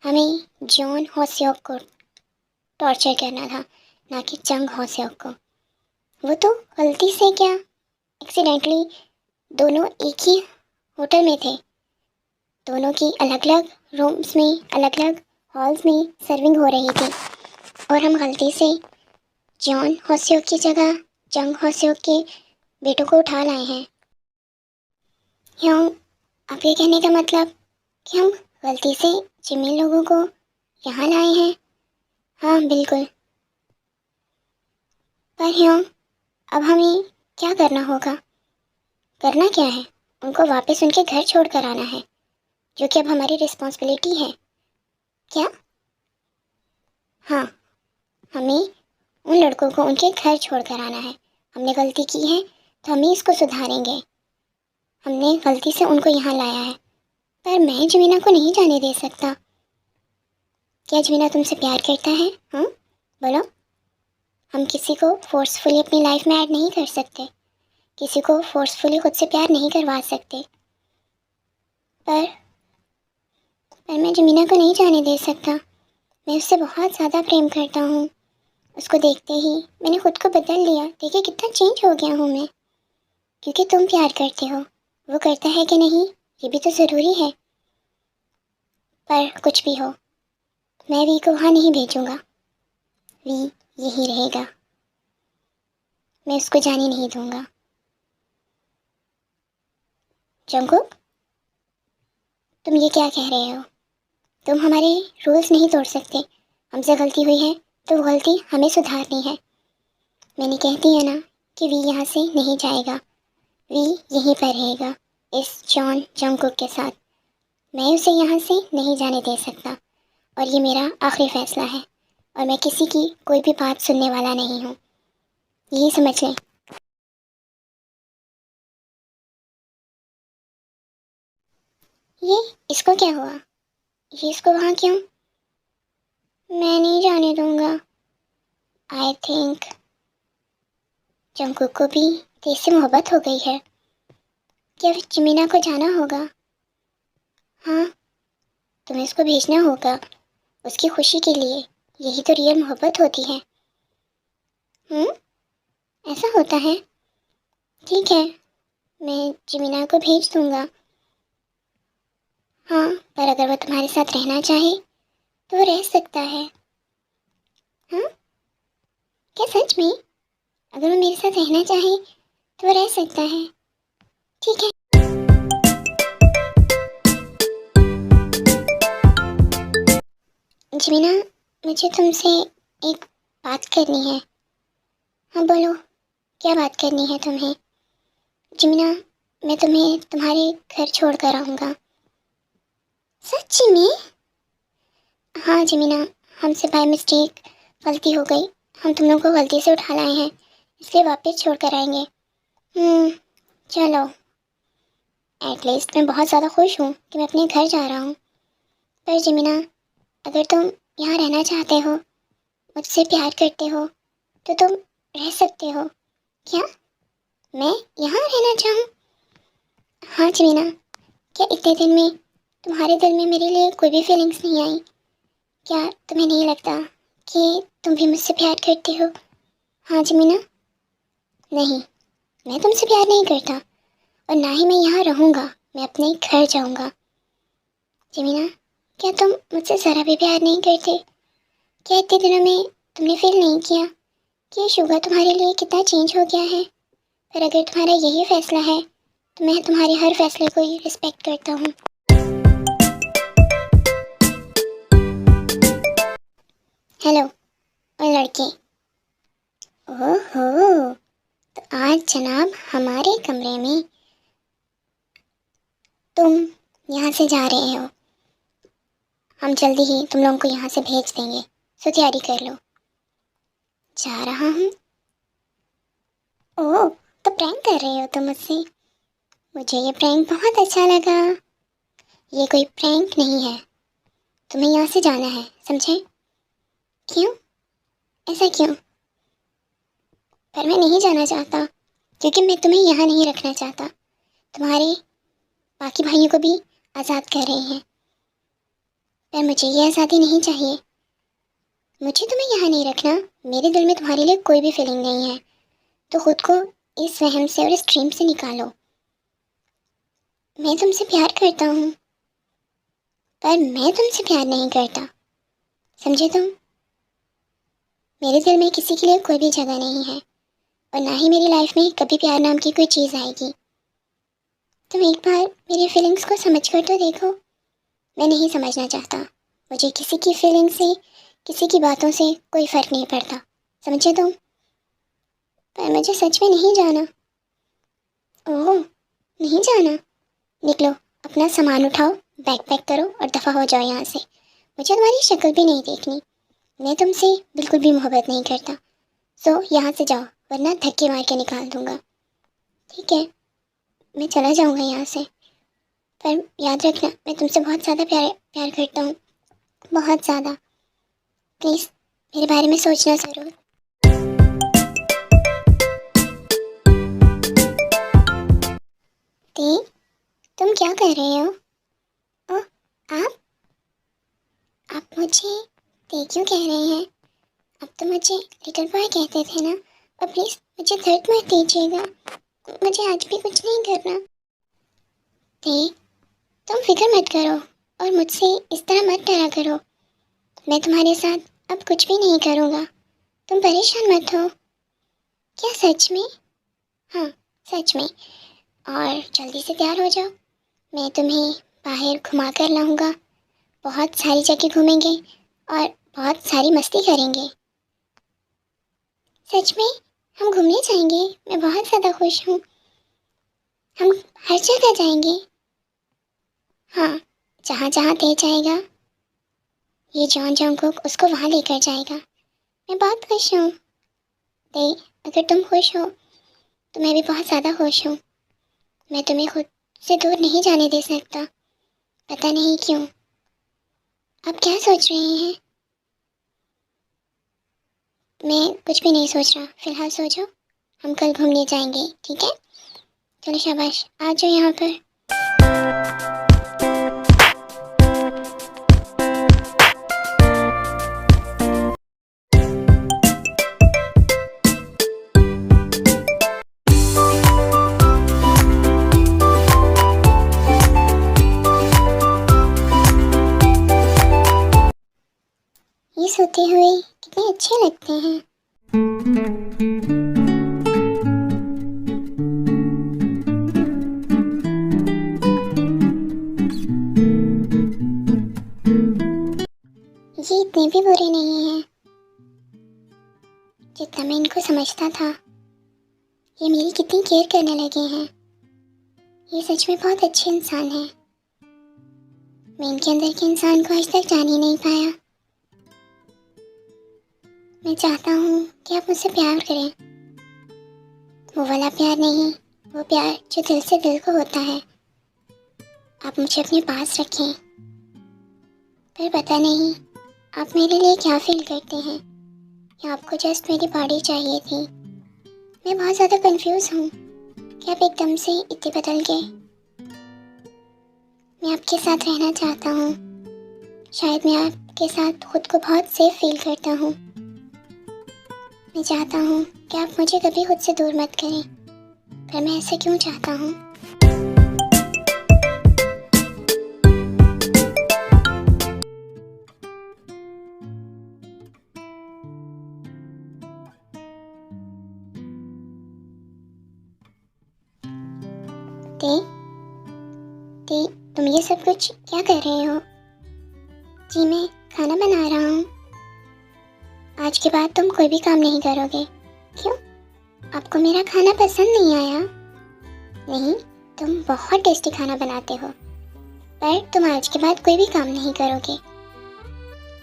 हमें जॉन होस्योक को टॉर्चर करना था, ना कि जंग होस्योक को। वो तो गलती से क्या, एक्सीडेंटली दोनों एक ही होटल में थे। दोनों की अलग अलग रूम्स में, अलग अलग हॉल्स में सर्विंग हो रही थी, और हम गलती से जॉन होस्योक की जगह जंग होस्योक के बेटों को उठा लाए हैं। ह्योंग, आप ये कहने का मतलब कि हम गलती से जिमिन लोगों को यहाँ लाए हैं? हाँ बिल्कुल। पर ह्योंग, अब हमें क्या करना होगा? करना क्या है? उनको वापस उनके घर छोड़ कर आना है, जो कि अब हमारी रिस्पॉन्सिबिलिटी है। क्या? हाँ, हमें उन लड़कों को उनके घर छोड़ कर आना है। हमने गलती की है तो हम ही इसको सुधारेंगे। हमने गलती से उनको यहाँ लाया है, पर मैं जमीना को नहीं जाने दे सकता। क्या जमीना तुमसे प्यार करता है? हाँ बोलो। हम किसी को फोर्सफुली अपनी लाइफ में ऐड नहीं कर सकते, किसी को फोर्सफुली खुद से प्यार नहीं करवा सकते। पर मैं जमीना को नहीं जाने दे सकता। मैं उससे बहुत ज़्यादा प्रेम करता हूँ। उसको देखते ही मैंने खुद को बदल लिया। देखिए कितना चेंज हो गया हूँ मैं। क्योंकि तुम प्यार करते हो, वो करता है कि नहीं ये भी तो ज़रूरी है। पर कुछ भी हो, मैं वी को वहाँ नहीं भेजूँगा। वी यही रहेगा, मैं उसको जाने नहीं दूँगा। जंगकुक, तुम ये क्या कह रहे हो? तुम हमारे रूल्स नहीं तोड़ सकते। हमसे गलती हुई है तो वो गलती हमें सुधारनी है। मैंने कहती है ना कि वी यहाँ से नहीं जाएगा, वी यहीं पर रहेगा इस जॉन जंगकुक के साथ। मैं उसे यहाँ से नहीं जाने दे सकता, और ये मेरा आखिरी फैसला है, और मैं किसी की कोई भी बात सुनने वाला नहीं हूँ। यही समझ लें। ये इसको क्या हुआ? ये इसको वहाँ क्यों? मैं नहीं जाने दूँगा। आई थिंक जंगकुक को भी तेज से मोहब्बत हो गई है। क्या जमीना को जाना होगा? हाँ, तुम्हें उसको भेजना होगा उसकी खुशी के लिए। यही तो रियल मोहब्बत होती है। ऐसा होता है? ठीक है, मैं जमीना को भेज दूँगा। हाँ, पर अगर वो तुम्हारे साथ रहना चाहे तो वो रह सकता है। हाँ, क्या सच में? अगर वो मेरे साथ रहना चाहे तो वो रह सकता है। ठीक है। जमीना, मुझे तुमसे एक बात करनी है। हाँ बोलो, क्या बात करनी है तुम्हें? जमीना, मैं तुम्हें तुम्हारे घर छोड़ कर आऊँगा। सच्ची में? हाँ जमीना, हमसे बाय मिस्टेक गलती हो गई। हम तुम लोगों को गलती से उठा लाए हैं, इसलिए वापस छोड़ कर आएंगे। चलो, एटलीस्ट मैं बहुत ज़्यादा खुश हूँ कि मैं अपने घर जा रहा हूँ। पर जमीना, अगर तुम यहाँ रहना चाहते हो, मुझसे प्यार करते हो, तो तुम रह सकते हो। क्या मैं यहाँ रहना चाहूँ? हाँ जमीना, क्या इतने दिन में तुम्हारे दिल में मेरे लिए कोई भी फीलिंग्स नहीं आई? क्या तुम्हें नहीं लगता कि तुम भी मुझसे प्यार करती हो? हाँ जमीना। नहीं, मैं तुमसे प्यार नहीं करता, और ना ही मैं यहाँ रहूँगा। मैं अपने घर जाऊँगा। जमीना, क्या तुम मुझसे ज़रा भी प्यार नहीं करते? क्या इतने दिनों में तुमने फील नहीं किया कि शुगा तुम्हारे लिए कितना चेंज हो गया है? पर अगर तुम्हारा यही फैसला है तो मैं तुम्हारे हर फैसले को ही रिस्पेक्ट करता हूँ। हेलो और लड़के। ओहो, तो आज जनाब हमारे कमरे में तुम यहाँ से जा रहे हो। हम जल्दी ही तुम लोगों को यहाँ से भेज देंगे, सो तैयारी कर लो। जा रहा हूँ? ओह, तो प्रैंक कर रहे हो तुम मुझसे? मुझे ये प्रैंक बहुत अच्छा लगा। ये कोई प्रैंक नहीं है, तुम्हें यहाँ से जाना है, समझे? क्यों? ऐसा क्यों? पर मैं नहीं जाना चाहता, क्योंकि मैं तुम्हें यहाँ नहीं रखना चाहता। तुम्हारे बाकी भाइयों को भी आज़ाद कर रहे हैं। पर मुझे ये आज़ादी नहीं चाहिए। मुझे तुम्हें यहाँ नहीं रखना। मेरे दिल में तुम्हारे लिए कोई भी फीलिंग नहीं है, तो खुद को इस वहम से और इस ड्रीम से निकालो। मैं तुमसे प्यार करता हूँ, पर मैं तुमसे प्यार नहीं करता, समझे तुम? मेरे दिल में किसी के लिए कोई भी जगह नहीं है, और ना ही मेरी लाइफ में कभी प्यार नाम की कोई चीज़ आएगी। तुम एक बार मेरी फीलिंग्स को समझ कर तो देखो। मैं नहीं समझना चाहता। मुझे किसी की फीलिंग से, किसी की बातों से कोई फ़र्क नहीं पड़ता, समझे तुम? पर मुझे सच में नहीं जाना। ओह, नहीं जाना? निकलो, अपना सामान उठाओ, बैग पैक करो और दफ़ा हो जाओ यहाँ से। मुझे तुम्हारी शक्ल भी नहीं देखनी। मैं तुमसे बिल्कुल भी मोहब्बत नहीं करता। सो यहाँ से जाओ, वरना धक्के मार के निकाल दूँगा। ठीक है, मैं चला जाऊँगा यहाँ से, पर याद रखना मैं तुमसे बहुत ज़्यादा प्यार करता हूँ, बहुत ज़्यादा। प्लीज़ मेरे बारे में सोचना ज़रूर। दी, तुम क्या कर रहे हो? ओह, आप मुझे दी क्यों कह रहे हैं? अब तो मुझे लिटिल बॉय कहते थे ना। और प्लीज़ मुझे दर्द मत दीजिएगा, मुझे आज भी कुछ नहीं करना। दी, तुम फिक्र मत करो और मुझसे इस तरह मत डरा करो। मैं तुम्हारे साथ अब कुछ भी नहीं करूँगा, तुम परेशान मत हो। क्या सच में? हाँ, सच में। और जल्दी से तैयार हो जाओ, मैं तुम्हें बाहर घुमा कर लाऊँगा। बहुत सारी जगह घूमेंगे और बहुत सारी मस्ती करेंगे। सच में हम घूमने जाएंगे, मैं बहुत ज़्यादा खुश हूँ। हम हर जगह जाएंगे। हाँ, जहाँ जहाँ ले जाएगा ये जॉन जंगकुक उसको वहाँ लेकर जाएगा। मैं बहुत खुश हूँ। दे, अगर तुम खुश हो तो मैं भी बहुत ज़्यादा खुश हूँ। मैं तुम्हें खुद से दूर नहीं जाने दे सकता, पता नहीं क्यों। आप क्या सोच रहे हैं? मैं कुछ भी नहीं सोच रहा, फिलहाल सो जाओ। हम कल घूमने जाएंगे, ठीक है? चलो शाबाश, आ जाओ यहाँ पर। ये सोते हुए कितने अच्छे लगते हैं। ये इतने भी बुरे नहीं हैं जितना मैं इनको समझता था। ये मेरी कितनी केयर करने लगे हैं। ये सच में बहुत अच्छे इंसान हैं। मैं इनके अंदर के इंसान को आज तक जान ही नहीं पाया। मैं चाहता हूँ कि आप मुझसे प्यार करें, वो वाला प्यार नहीं, वो प्यार जो दिल से दिल को होता है। आप मुझे अपने पास रखें। पर पता नहीं आप मेरे लिए क्या फील करते हैं, या आपको जस्ट मेरी बॉडी चाहिए थी। मैं बहुत ज़्यादा कंफ्यूज हूँ कि आप एकदम से इतने बदल गए। मैं आपके साथ रहना चाहता हूँ। शायद मैं आपके साथ खुद को बहुत सेफ फील करता हूँ। मैं चाहता हूँ कि आप मुझे कभी खुद से दूर मत करें, पर मैं ऐसे क्यों चाहता हूँ? दी, दी, तुम ये सब कुछ क्या कर रहे हो? जी, मैं खाना बना रहा हूँ। आज के बाद तुम कोई भी काम नहीं करोगे। क्यों? आपको मेरा खाना पसंद नहीं आया? नहीं, तुम बहुत टेस्टी खाना बनाते हो, पर तुम आज के बाद कोई भी काम नहीं करोगे।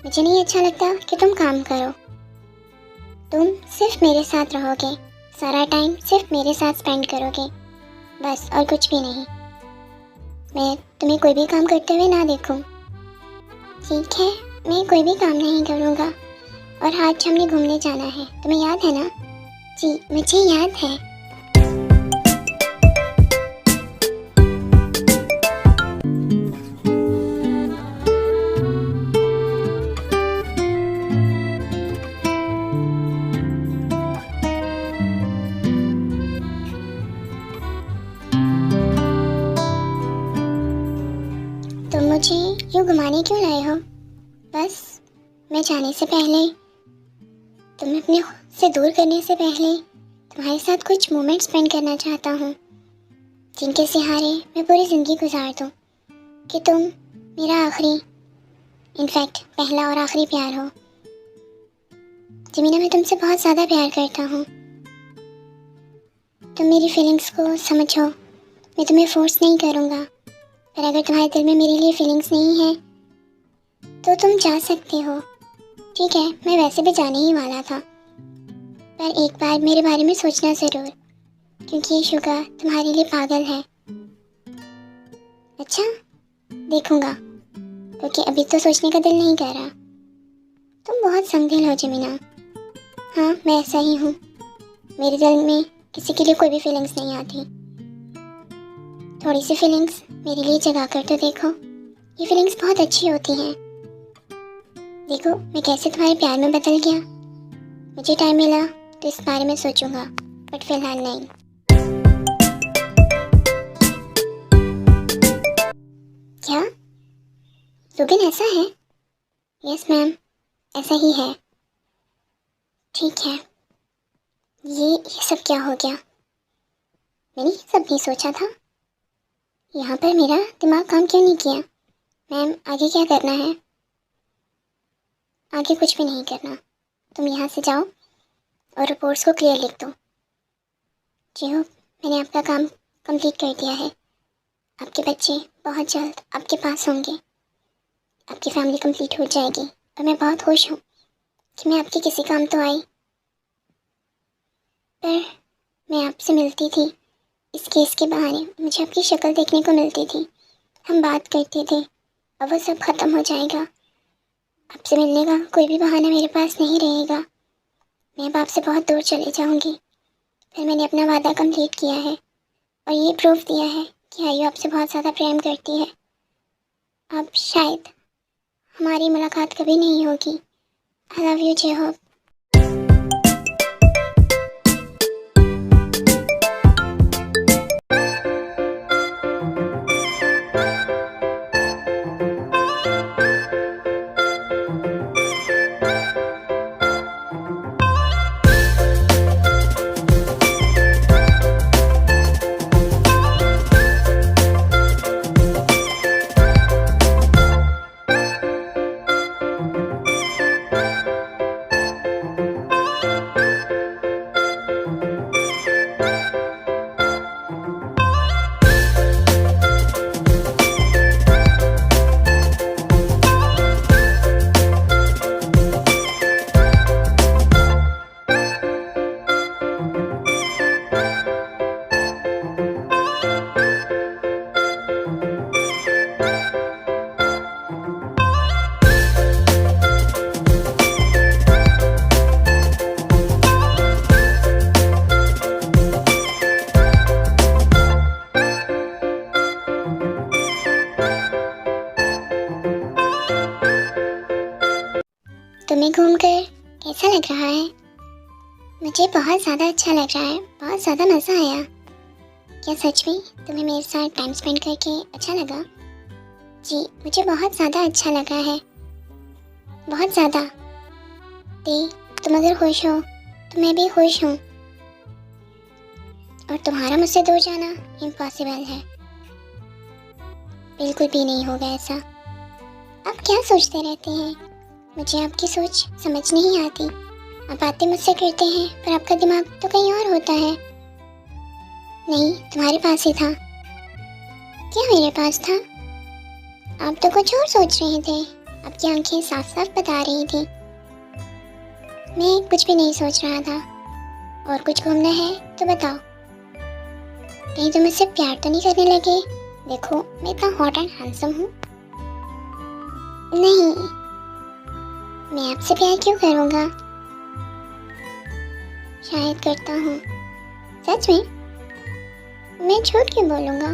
मुझे नहीं अच्छा लगता कि तुम काम करो। तुम सिर्फ मेरे साथ रहोगे, सारा टाइम सिर्फ मेरे साथ स्पेंड करोगे, बस, और कुछ भी नहीं। मैं तुम्हें कोई भी काम करते हुए ना देखूं। ठीक है, मैं कोई भी काम नहीं करूँगा। और आज हमने घूमने जाना है, तुम्हें याद है ना? जी, मुझे याद है। मुझे यूँ घुमाने क्यों लाए हो? बस मैं जाने से पहले, तुम्हें अपने से दूर करने से पहले तुम्हारे साथ कुछ मोमेंट स्पेंड करना चाहता हूँ, जिनके सहारे मैं पूरी ज़िंदगी गुजार दूँ, कि तुम मेरा आखिरी, इनफैक्ट पहला और आखिरी प्यार हो। जमीना, मैं तुमसे बहुत ज़्यादा प्यार करता हूँ। तुम मेरी फीलिंग्स को समझो। मैं तुम्हें फोर्स नहीं करूँगा, पर अगर तुम्हारे दिल में मेरे लिए फीलिंग्स नहीं है तो तुम जा सकते हो। ठीक है, मैं वैसे भी जाने ही वाला था, पर एक बार मेरे बारे में सोचना ज़रूर, क्योंकि ये शुगा तुम्हारे लिए पागल है। अच्छा, देखूँगा, क्योंकि अभी तो सोचने का दिल नहीं कर रहा। तुम बहुत समझिल हो जमीना। हाँ, मैं ऐसा ही हूँ। मेरे दिल में किसी के लिए कोई भी फीलिंग्स नहीं आती। थोड़ी सी फीलिंग्स मेरे लिए जगा कर तो देखो। ये फीलिंग्स बहुत अच्छी होती हैं। देखो मैं कैसे तुम्हारे प्यार में बदल गया। मुझे टाइम मिला तो इस बारे में सोचूंगा, बट फिलहाल नहीं। क्या रुबिन ऐसा है? यस मैम, ऐसा ही है। ठीक है, ये सब क्या हो गया? मैंने ये सब नहीं सोचा था। यहाँ पर मेरा दिमाग काम क्यों नहीं किया? मैम, आगे क्या करना है? आगे कुछ भी नहीं करना। तुम यहाँ से जाओ और रिपोर्ट्स को क्लियर लिख दो। जी हो, मैंने आपका काम कंप्लीट कर दिया है। आपके बच्चे बहुत जल्द आपके पास होंगे। आपकी फैमिली कंप्लीट हो जाएगी और मैं बहुत खुश हूँ कि मैं आपके किसी काम तो आई। पर मैं आपसे मिलती थी इस केस के बहाने। मुझे आपकी शक्ल देखने को मिलती थी, हम बात करते थे, अब वो सब ख़त्म हो जाएगा। आपसे मिलने का कोई भी बहाना मेरे पास नहीं रहेगा। मैं अब आपसे बहुत दूर चली जाऊंगी। फिर मैंने अपना वादा कंप्लीट किया है और ये प्रूफ दिया है कि आयु आपसे बहुत ज़्यादा प्रेम करती है। अब शायद हमारी मुलाकात कभी नहीं होगी। I love you J Hope. तुम्हें घूमकर कैसा लग रहा है? मुझे बहुत ज़्यादा अच्छा लग रहा है, बहुत ज़्यादा मज़ा आया। क्या सच में तुम्हें मेरे साथ टाइम स्पेंड करके अच्छा लगा? जी, मुझे बहुत ज़्यादा अच्छा लगा है, बहुत ज़्यादा। तुम अगर खुश हो तो मैं भी खुश हूँ, और तुम्हारा मुझसे दूर जाना इम्पॉसिबल है। बिल्कुल भी नहीं होगा ऐसा। आप क्या सोचते रहते हैं? मुझे आपकी सोच समझ नहीं आती। आप बातें मुझसे करते हैं पर आपका दिमाग तो कहीं और होता है। नहीं, तुम्हारे पास ही था। क्या मेरे पास था? आप तो कुछ और सोच रहे थे। आपकी आंखें साफ साफ बता रही थी। मैं कुछ भी नहीं सोच रहा था। और कुछ घूमना है तो बताओ। कहीं तुम मुझसे प्यार तो नहीं करने लगे? देखो मैं इतना हॉट एंड हैंडसम हूँ। नहीं, मैं आपसे प्यार क्यों करूँगा? शायद करता हूँ। सच में? मैं झूठ क्यों बोलूँगा?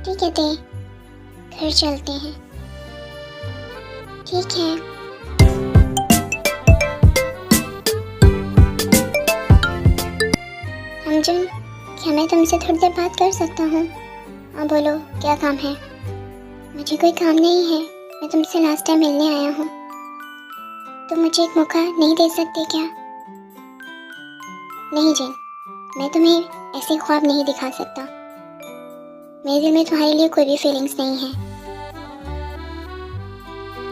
ठीक है, घर चलते हैं। ठीक है। हमजन, क्या मैं तुमसे थोड़ी देर बात कर सकता हूँ? हाँ बोलो, क्या काम है? मुझे कोई काम नहीं है, मैं तुमसे लास्ट टाइम मिलने आया हूँ। तुम मुझे एक मौका नहीं दे सकते क्या? नहीं जिन, मैं तुम्हें ऐसे ख्वाब नहीं दिखा सकता। मेरे दिल में तुम्हारे लिए कोई भी फीलिंग्स नहीं है,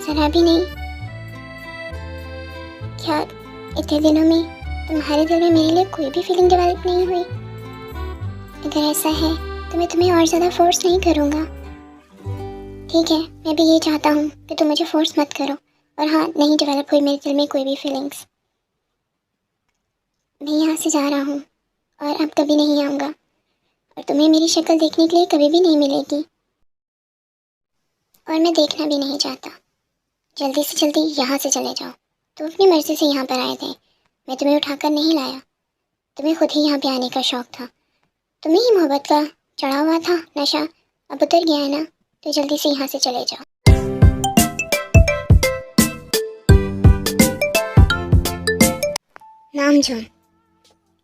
जरा भी नहीं। क्या इतने दिनों में तुम्हारे दिल में मेरे लिए कोई भी फीलिंग डेवलप नहीं हुई? अगर ऐसा है तो मैं तुम्हें और ज़्यादा फोर्स नहीं करूँगा। ठीक है, मैं भी ये चाहता हूँ कि तुम मुझे फोर्स मत करो। और हाँ, नहीं डेवलप हुई मेरे दिल में कोई भी फीलिंग्स। मैं यहाँ से जा रहा हूँ और अब कभी नहीं आऊँगा, और तुम्हें मेरी शक्ल देखने के लिए कभी भी नहीं मिलेगी, और मैं देखना भी नहीं चाहता। जल्दी से जल्दी यहाँ से चले जाओ। तुम अपनी मर्ज़ी से यहाँ पर आए थे, मैं तुम्हें उठाकर नहीं लाया। तुम्हें खुद ही यहाँ पे आने का शौक़ था। तुम्हें ही मोहब्बत का चढ़ा हुआ था नशा, अब उतर गया है ना, तो जल्दी से यहाँ से चले जाओ। नाम जॉन,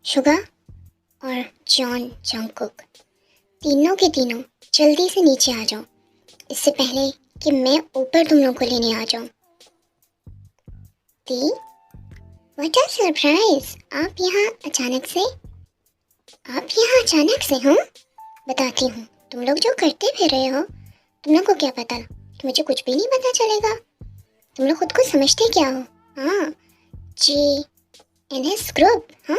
शुगा और जॉन जंगकुक, तीनों के तीनों जल्दी से नीचे आ जाओ, इससे पहले कि मैं ऊपर तुम लोगों को लेने आ जाऊं। दी, व्हाट अ सरप्राइज! आप यहाँ अचानक से? हो? बताती हूँ। तुम लोग जो करते फिर रहे हो, तुम लोग को क्या पता कि मुझे कुछ भी नहीं पता चलेगा। तुम लोग खुद को समझते क्या हो? हाँ, JNS ग्रुप। हाँ,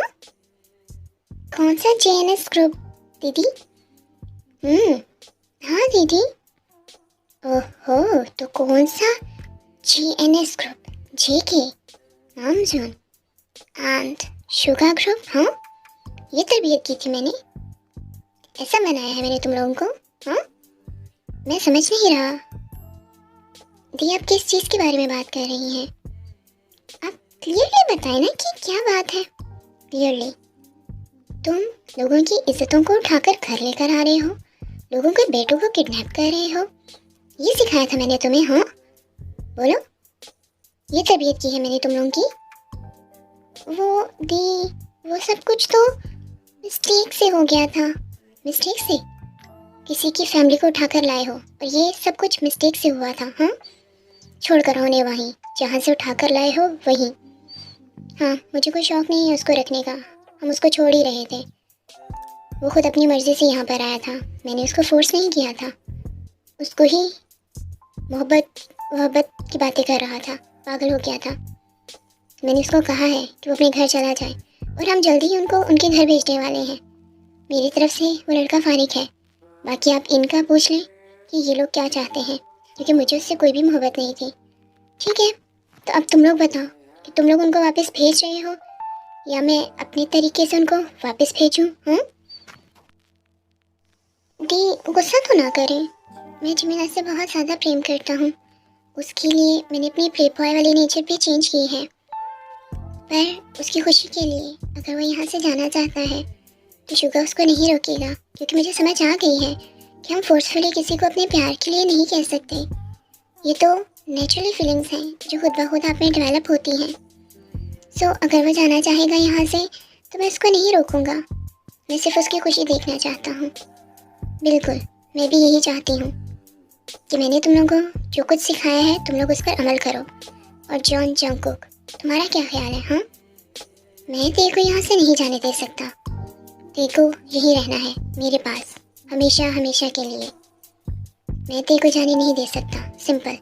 कौन सा JNS ग्रुप दीदी? हाँ दीदी। ओहो, तो कौन सा JNS group? JK, Namjoon and Suga group. हाँ, ये तरबियत की थी मैंने, ऐसा बनाया है मैंने तुम लोगों को। हाँ, मैं समझ नहीं रहा दी, आप किस चीज़ के बारे में बात कर रही हैं? आप क्लियरली बताएं ना कि क्या बात है। क्लियरली, तुम लोगों की इज्जतों को उठाकर घर लेकर आ रहे हो, लोगों के बेटों को किडनैप कर रहे हो, ये सिखाया था मैंने तुम्हें। हाँ बोलो, ये तरबियत की है मैंने तुम लोगों की। वो दी, वो सब कुछ तो मिस्टेक से हो गया था। मिस्टेक से? किसी की फैमिली को उठाकर लाए हो, और ये सब कुछ मिस्टेक से हुआ था। हाँ, छोड़कर होने वहीं जहाँ से उठाकर लाए हो वहीं। हाँ, मुझे कोई शौक़ नहीं है उसको रखने का, हम उसको छोड़ ही रहे थे। वो खुद अपनी मर्ज़ी से यहाँ पर आया था, मैंने उसको फोर्स नहीं किया था। उसको ही मोहब्बत की बातें कर रहा था, पागल हो गया था। मैंने उसको कहा है कि वो अपने घर चला जाए, और हम जल्दी ही उनको उनके घर भेजने वाले हैं। मेरी तरफ से वो लड़का फारिग है, बाकी आप इनका पूछ लें कि ये लोग क्या चाहते हैं, क्योंकि मुझे उससे कोई भी मोहब्बत नहीं थी। ठीक है, तो अब तुम लोग बताओ कि तुम लोग उनको वापस भेज रहे हो या मैं अपने तरीके से उनको वापस भेजूं? दी, गुस्सा तो ना करें, मैं जमीला से बहुत ज़्यादा प्रेम करता हूँ। उसके लिए मैंने अपनी प्ले बॉय वाली नेचर भी चेंज की है, पर उसकी खुशी के लिए अगर वो यहाँ से जाना चाहता है तो शुगर उसको नहीं रोकेगा, क्योंकि मुझे समझ आ गई है कि हम फोर्सफुली किसी को अपने प्यार के लिए नहीं कह सकते। ये तो नेचुरली फीलिंग्स हैं जो खुद ब खुद आप में डेवलप होती हैं। सो अगर वो जाना चाहेगा यहाँ से तो मैं उसको नहीं रोकूँगा, मैं सिर्फ उसकी खुशी देखना चाहता हूँ। बिल्कुल, मैं भी यही चाहती हूँ कि मैंने तुम लोगों को जो कुछ सिखाया है तुम लोग उस पर अमल करो। और जॉन जंगकुक, तुम्हारा क्या ख्याल है? हाँ, मैं तेरे को यहाँ से नहीं जाने दे सकता, तेरे को यहीं रहना है मेरे पास हमेशा हमेशा के लिए। मैं तेरे को जाने नहीं दे सकता, सिंपल,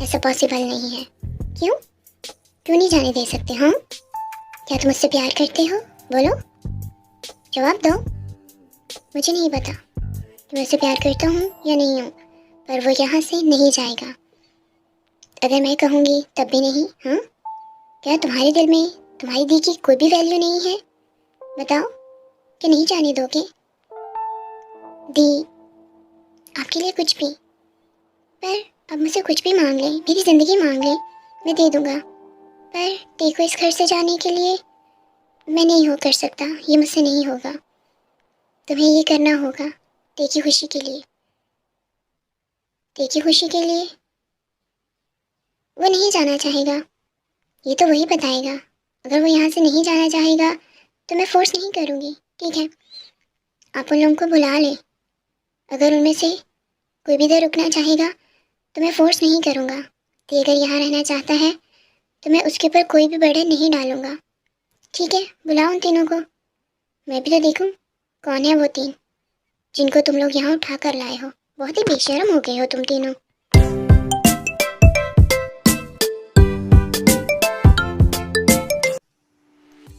ऐसा पॉसिबल नहीं है। क्यों नहीं जाने दे सकते? हाँ, क्या तुम मुझसे प्यार करते हो? बोलो, जवाब दो। मुझे नहीं पता कि मैं उससे प्यार करता हूँ या नहीं हूँ, पर वो यहाँ से नहीं जाएगा। अगर मैं कहूँगी तब भी नहीं। हाँ, क्या तुम्हारे दिल में तुम्हारी दी की कोई भी वैल्यू नहीं है? बताओ कि नहीं जाने दोगे? दी, आपके लिए कुछ भी, पर अब मुझसे कुछ भी मांग ले, मेरी ज़िंदगी मांग ले, मैं दे दूँगा। पर दी को इस घर से जाने के लिए मैं नहीं हो कर सकता, ये मुझसे नहीं होगा। तुम्हें ये करना होगा दी की खुशी के लिए। दी की खुशी के लिए वो नहीं जाना चाहेगा, ये तो वही बताएगा। अगर वो यहाँ से नहीं जाना चाहेगा तो मैं फोर्स नहीं करूँगी। ठीक है, आप उन लोगों को बुला लें, अगर उनमें से कोई भी इधर रुकना चाहेगा तो मैं फोर्स नहीं करूँगा। तो अगर यहाँ रहना चाहता है तो मैं उसके ऊपर कोई भी बर्डन नहीं डालूँगा। ठीक है, बुलाओ उन तीनों को। मैं भी तो देखूँ कौन है वो तीन जिनको तुम लोग यहाँ उठा कर लाए हो। बहुत ही बेशर्म हो गए हो तुम तीनों।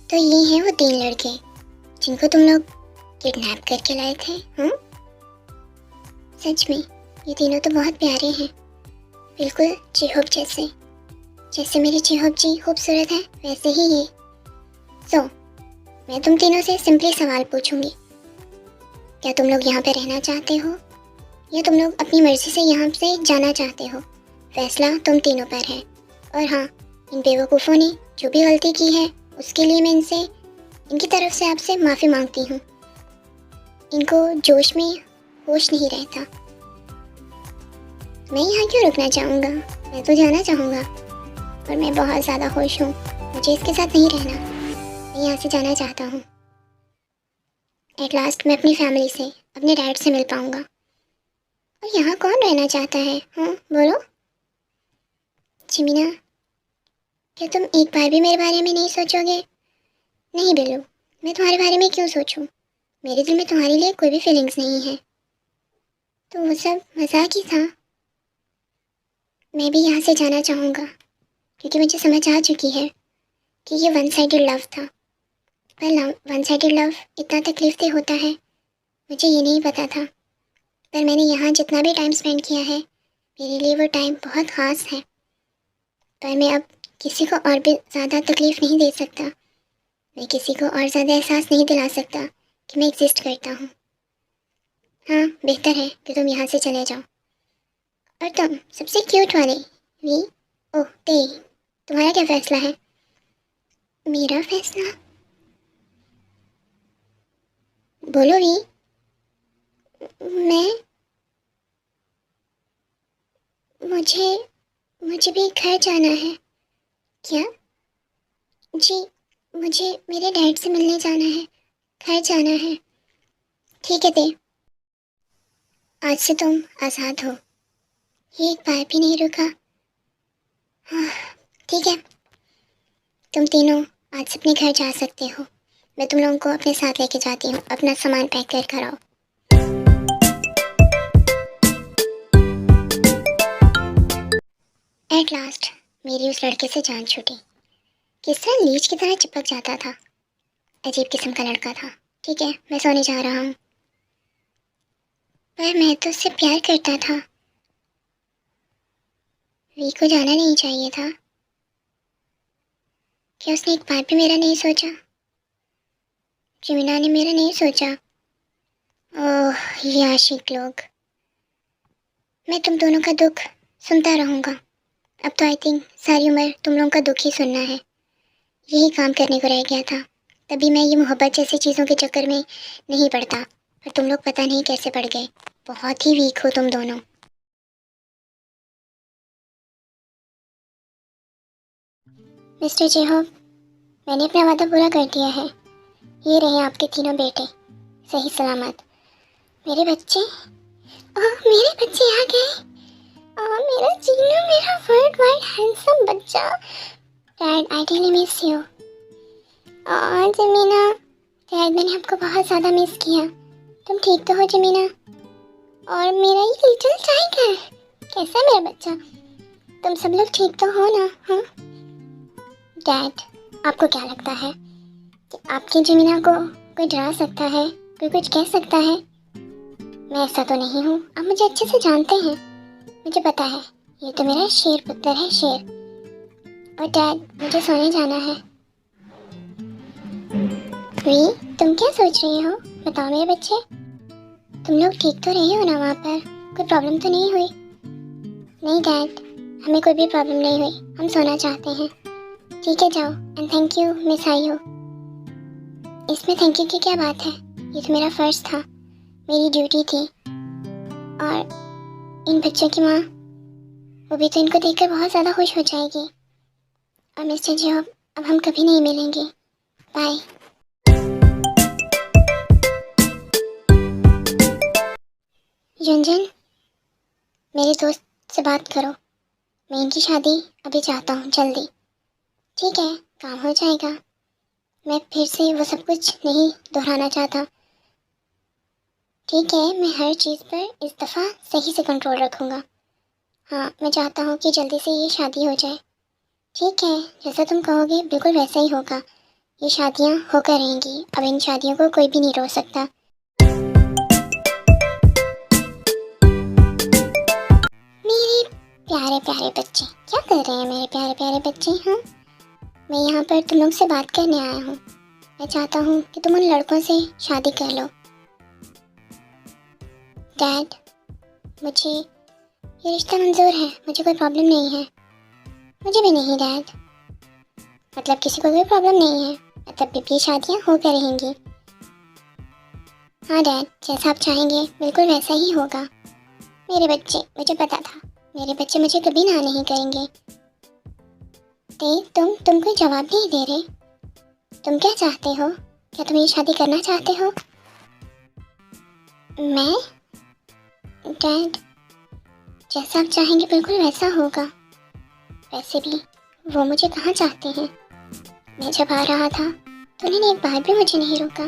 तो ये हैं वो तीन लड़के जिनको तुम लोग किडनैप करके लाए थे। सच में ये तीनों तो बहुत प्यारे हैं, बिल्कुल चेहब जैसे। जैसे मेरे चेहब जी खूबसूरत हैं वैसे ही ये। मैं तुम तीनों से सिंपली सवाल पूछूंगी। क्या तुम लोग यहाँ पे रहना चाहते हो या तुम लोग अपनी मर्जी से यहाँ से जाना चाहते हो? फैसला तुम तीनों पर है। और हाँ, इन बेवकूफ़ों ने जो भी गलती की है उसके लिए मैं इनकी तरफ से आपसे माफ़ी मांगती हूँ। इनको जोश में होश नहीं रहता। मैं यहाँ क्यों रुकना चाहूँगा? मैं तो जाना चाहूँगा और मैं बहुत ज़्यादा खुश हूँ। मुझे इसके साथ नहीं रहना, मैं यहाँ से जाना चाहता हूँ। एट लास्ट मैं अपनी फैमिली से, अपने डैड से मिल पाऊँगा। और यहाँ कौन रहना चाहता है? हाँ बोलो। जिमीना, क्या तुम एक बार भी मेरे बारे में नहीं सोचोगे? नहीं बिल्लू, मैं तुम्हारे बारे में क्यों सोचूं? मेरे दिल में तुम्हारे लिए कोई भी फीलिंग्स नहीं है। तो वो सब मजाक ही था। मैं भी यहाँ से जाना चाहूँगा क्योंकि मुझे समझ आ चुकी है कि ये वन साइडेड लव था। पर वन साइडेड लव इतना तकलीफ दे होता है मुझे ये नहीं पता था। पर मैंने यहाँ जितना भी टाइम स्पेंड किया है मेरे लिए वो टाइम बहुत ख़ास है। पर मैं अब किसी को और भी ज़्यादा तकलीफ़ नहीं दे सकता। मैं किसी को और ज़्यादा एहसास नहीं दिला सकता कि मैं एग्जिस्ट करता हूँ। हाँ, बेहतर है कि तुम यहाँ से चले जाओ। और तुम सबसे क्यूट वाले वी, ओह ते, तुम्हारा क्या फ़ैसला है? मेरा फैसला? बोलो वी। मैं मुझे भी घर जाना है। क्या? जी, मुझे मेरे डैड से मिलने जाना है, घर जाना है। ठीक है ते, आज से तुम आज़ाद हो। ये एक बार भी नहीं रुका। हाँ, ठीक है, तुम तीनों आज से अपने घर जा सकते हो। मैं तुम लोगों को अपने साथ लेके जाती हूँ। अपना सामान पैक कर कर आओ। एट लास्ट मेरी उस लड़के से जान छूटी। किस तरह लीच की तरह चिपक जाता था। अजीब किस्म का लड़का था। ठीक है, मैं सोने जा रहा हूँ। पर मैं तो उससे प्यार करता था। वी को जाना नहीं चाहिए था। क्या उसने एक बार भी मेरा नहीं सोचा? जिमिना ने मेरा नहीं सोचा। ओह, ये आशिक लोग। मैं तुम दोनों का दुख सुनता रहूँगा। अब तो आई थिंक सारी उम्र तुम लोगों का दुख ही सुनना है। यही काम करने को रह गया था। तभी मैं ये मोहब्बत जैसी चीज़ों के चक्कर में नहीं पड़ता। पर तुम लोग पता नहीं कैसे पड़ गए। बहुत ही वीक हो तुम दोनों। मिस्टर चेहब, मैंने अपना वादा पूरा कर दिया है। ये रहे आपके तीनों बेटे सही सलामत। मेरे बच्चे, मेरे बच्चे आ गए। मेरा जीनू, मेरा वर्ल्ड वाइड हैंडसम बच्चा। Dad, I really miss you. जमीना, डैड मैंने आपको बहुत ज़्यादा मिस किया। तुम ठीक तो हो जमीना? और मेरा ये लिटिल टाइगर कैसा है मेरा बच्चा? तुम सब लोग ठीक तो हो ना? हाँ डैड, आपको क्या लगता है कि आपकी जमीना को कोई डरा सकता है, कोई कुछ कह सकता है? मैं ऐसा तो नहीं हूँ। आप मुझे अच्छे से जानते हैं। मुझे पता है ये तो मेरा शेर पुत्र है, शेर। और डैड, मुझे सोने जाना है। वी, तुम क्या सोच रही हो? बताओ मेरे बच्चे, तुम लोग ठीक तो रहे हो ना वहाँ पर? कोई प्रॉब्लम तो नहीं हुई? नहीं डैड, हमें कोई भी प्रॉब्लम नहीं हुई। हम सोना चाहते हैं। ठीक है, जाओ। एंड थैंक यू मिस आयु। इसमें थैंक यू की क्या बात है? ये तो मेरा फ़र्ज़ था, मेरी ड्यूटी थी। और इन बच्चों की माँ, वो भी तो इनको देखकर बहुत ज़्यादा खुश हो जाएगी। और मिस्टर जॉब, अब हम कभी नहीं मिलेंगे। बाय। युंजन, मेरे दोस्त से बात करो, मैं इनकी शादी अभी चाहता हूँ जल्दी। ठीक है, काम हो जाएगा। मैं फिर से वो सब कुछ नहीं दोहराना चाहता। ठीक है, मैं हर चीज़ पर इस दफ़ा सही से कंट्रोल रखूँगा। हाँ, मैं चाहता हूँ कि जल्दी से ये शादी हो जाए। ठीक है, जैसा तुम कहोगे बिल्कुल वैसा ही होगा। ये शादियाँ होकर रहेंगी, अब इन शादियों को कोई भी नहीं रोक सकता। मेरे प्यारे प्यारे बच्चे, क्या कर रहे हैं मेरे प्यारे प्यारे बच्चे? हाँ, मैं यहाँ पर तुम लोग से बात करने आया हूँ। मैं चाहता हूँ कि तुम उन लड़कों से शादी कर लो। डैड, मुझे ये रिश्ता मंजूर है, मुझे कोई प्रॉब्लम नहीं है। मुझे भी नहीं डैड, मतलब किसी को कोई प्रॉब्लम नहीं है, मतलब भी शादियाँ होकर रहेंगी। हाँ डैड, जैसा आप चाहेंगे बिल्कुल वैसा ही होगा। मेरे बच्चे, मुझे पता था मेरे बच्चे मुझे कभी ना नहीं करेंगे। तुम कोई जवाब नहीं दे रहे। तुम क्या चाहते हो? क्या तुम ये शादी करना चाहते हो? मैं? डैड, जैसा आप चाहेंगे बिल्कुल वैसा होगा। वैसे भी वो मुझे कहाँ चाहते हैं। मैं जब आ रहा था तो उन्होंने एक बार भी मुझे नहीं रोका।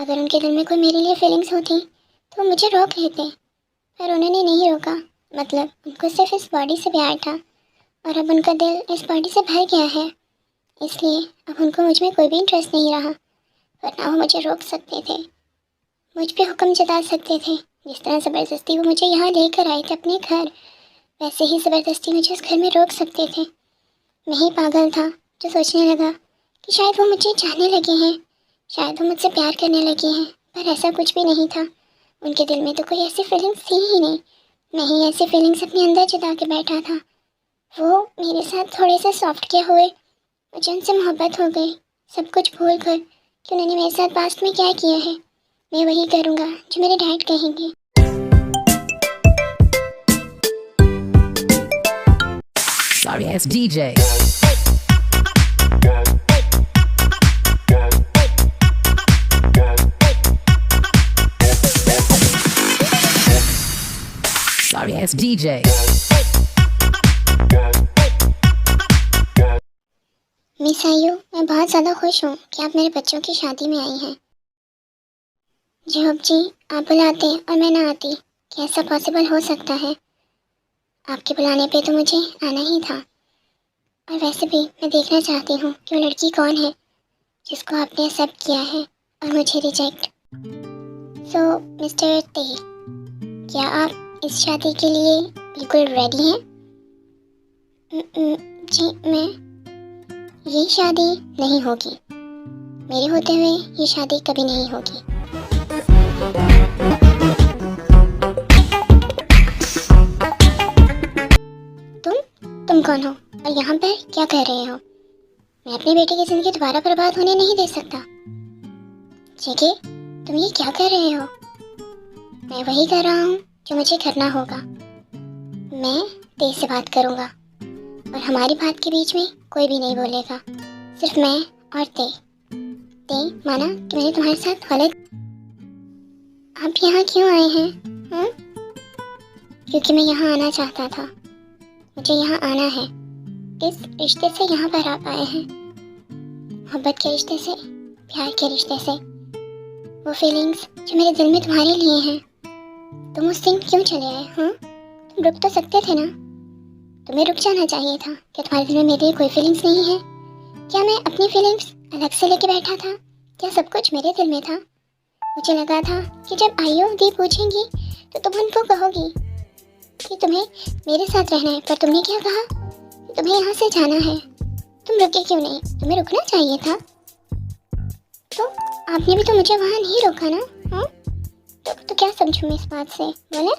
अगर उनके दिल में कोई मेरे लिए फीलिंग्स होती तो वो मुझे रोक लेते, पर उन्होंने नहीं रोका। मतलब उनको सिर्फ इस बॉडी से प्यार था और अब उनका दिल इस बॉडी से भर गया है, इसलिए अब उनको मुझ में कोई भी इंटरेस्ट नहीं रहा। वरना वो मुझे रोक सकते थे, मुझ पे हुक्म जता सकते थे। जिस तरह ज़बरदस्ती वो मुझे यहाँ लेकर आए थे अपने घर, वैसे ही ज़बरदस्ती मुझे उस घर में रोक सकते थे। मैं ही पागल था जो सोचने लगा कि शायद वो मुझे चाहने लगे हैं, शायद वो मुझसे प्यार करने लगे हैं, पर ऐसा कुछ भी नहीं था। उनके दिल में तो कोई ऐसी फीलिंग्स थी ही नहीं। मैं ही ऐसी फीलिंग्स अपने अंदर जता के बैठा था। वो मेरे साथ थोड़े से सॉफ्ट के हुए, मुझे उनसे मोहब्बत हो गई, सब कुछ भूल कर कि उन्होंने मेरे साथ पास्ट में क्या किया है। मैं वही करूँगा जो मेरे डैड कहेंगे। Sorry ass DJ. Sorry ass DJ. Miss आयु, मैं बहुत ज़्यादा खुश हूँ कि आप मेरे बच्चों की शादी में आई हैं। जॉब जी, आप बुलाते और मैं ना आती, क्या ऐसा पॉसिबल हो सकता है? आपके बुलाने पे तो मुझे आना ही था। और वैसे भी मैं देखना चाहती हूँ कि वो लड़की कौन है जिसको आपने एक्सेप्ट किया है और मुझे रिजेक्ट। सो मिस्टर ते, क्या आप इस शादी के लिए बिल्कुल रेडी हैं? जी, मैं ये शादी नहीं होगी। मेरे होते हुए ये शादी कभी नहीं होगी। तुम कौन हो और यहाँ पर क्या कर रहे हो? मैं अपनी बेटी की जिंदगी दोबारा बर्बाद होने नहीं दे सकता। जेके, तुम ये क्या कर रहे हो? मैं वही कर रहा हूँ जो मुझे करना होगा। मैं तेज से बात करूँगा और हमारी बात के बीच में कोई भी नहीं बोलेगा, सिर्फ मैं और ते। माना कि मैंने तुम्हारे साथ गलत। आप यहाँ क्यों आए हैं? हाँ? क्योंकि मैं यहाँ आना चाहता था। मुझे यहाँ आना है। इस रिश्ते से यहाँ पर आप आए हैं, मोहब्बत के रिश्ते से, प्यार के रिश्ते से। वो फीलिंग्स जो मेरे दिल में तुम्हारे लिए हैं। तुम उस दिन क्यों चले आए? हाँ, तुम रुक तो सकते थे ना। तुम्हें रुक जाना चाहिए था। क्या तुम्हारे दिल में मेरे लिए कोई फीलिंग्स नहीं है? क्या मैं अपनी फीलिंग्स अलग से लेके बैठा था? क्या सब कुछ मेरे दिल में था? मुझे लगा था कि जब आयु दी पूछेंगी तो तुम उनको कहोगी कि तुम्हें मेरे साथ रहना है, पर तुमने क्या कहा? तुम्हें यहाँ से जाना है। तुम रुके क्यों नहीं? तुम्हें रुकना चाहिए था। तो आपने भी तो मुझे वहाँ नहीं रोका ना। हाँ, तो क्या समझूँ मैं इस बात से? बोले,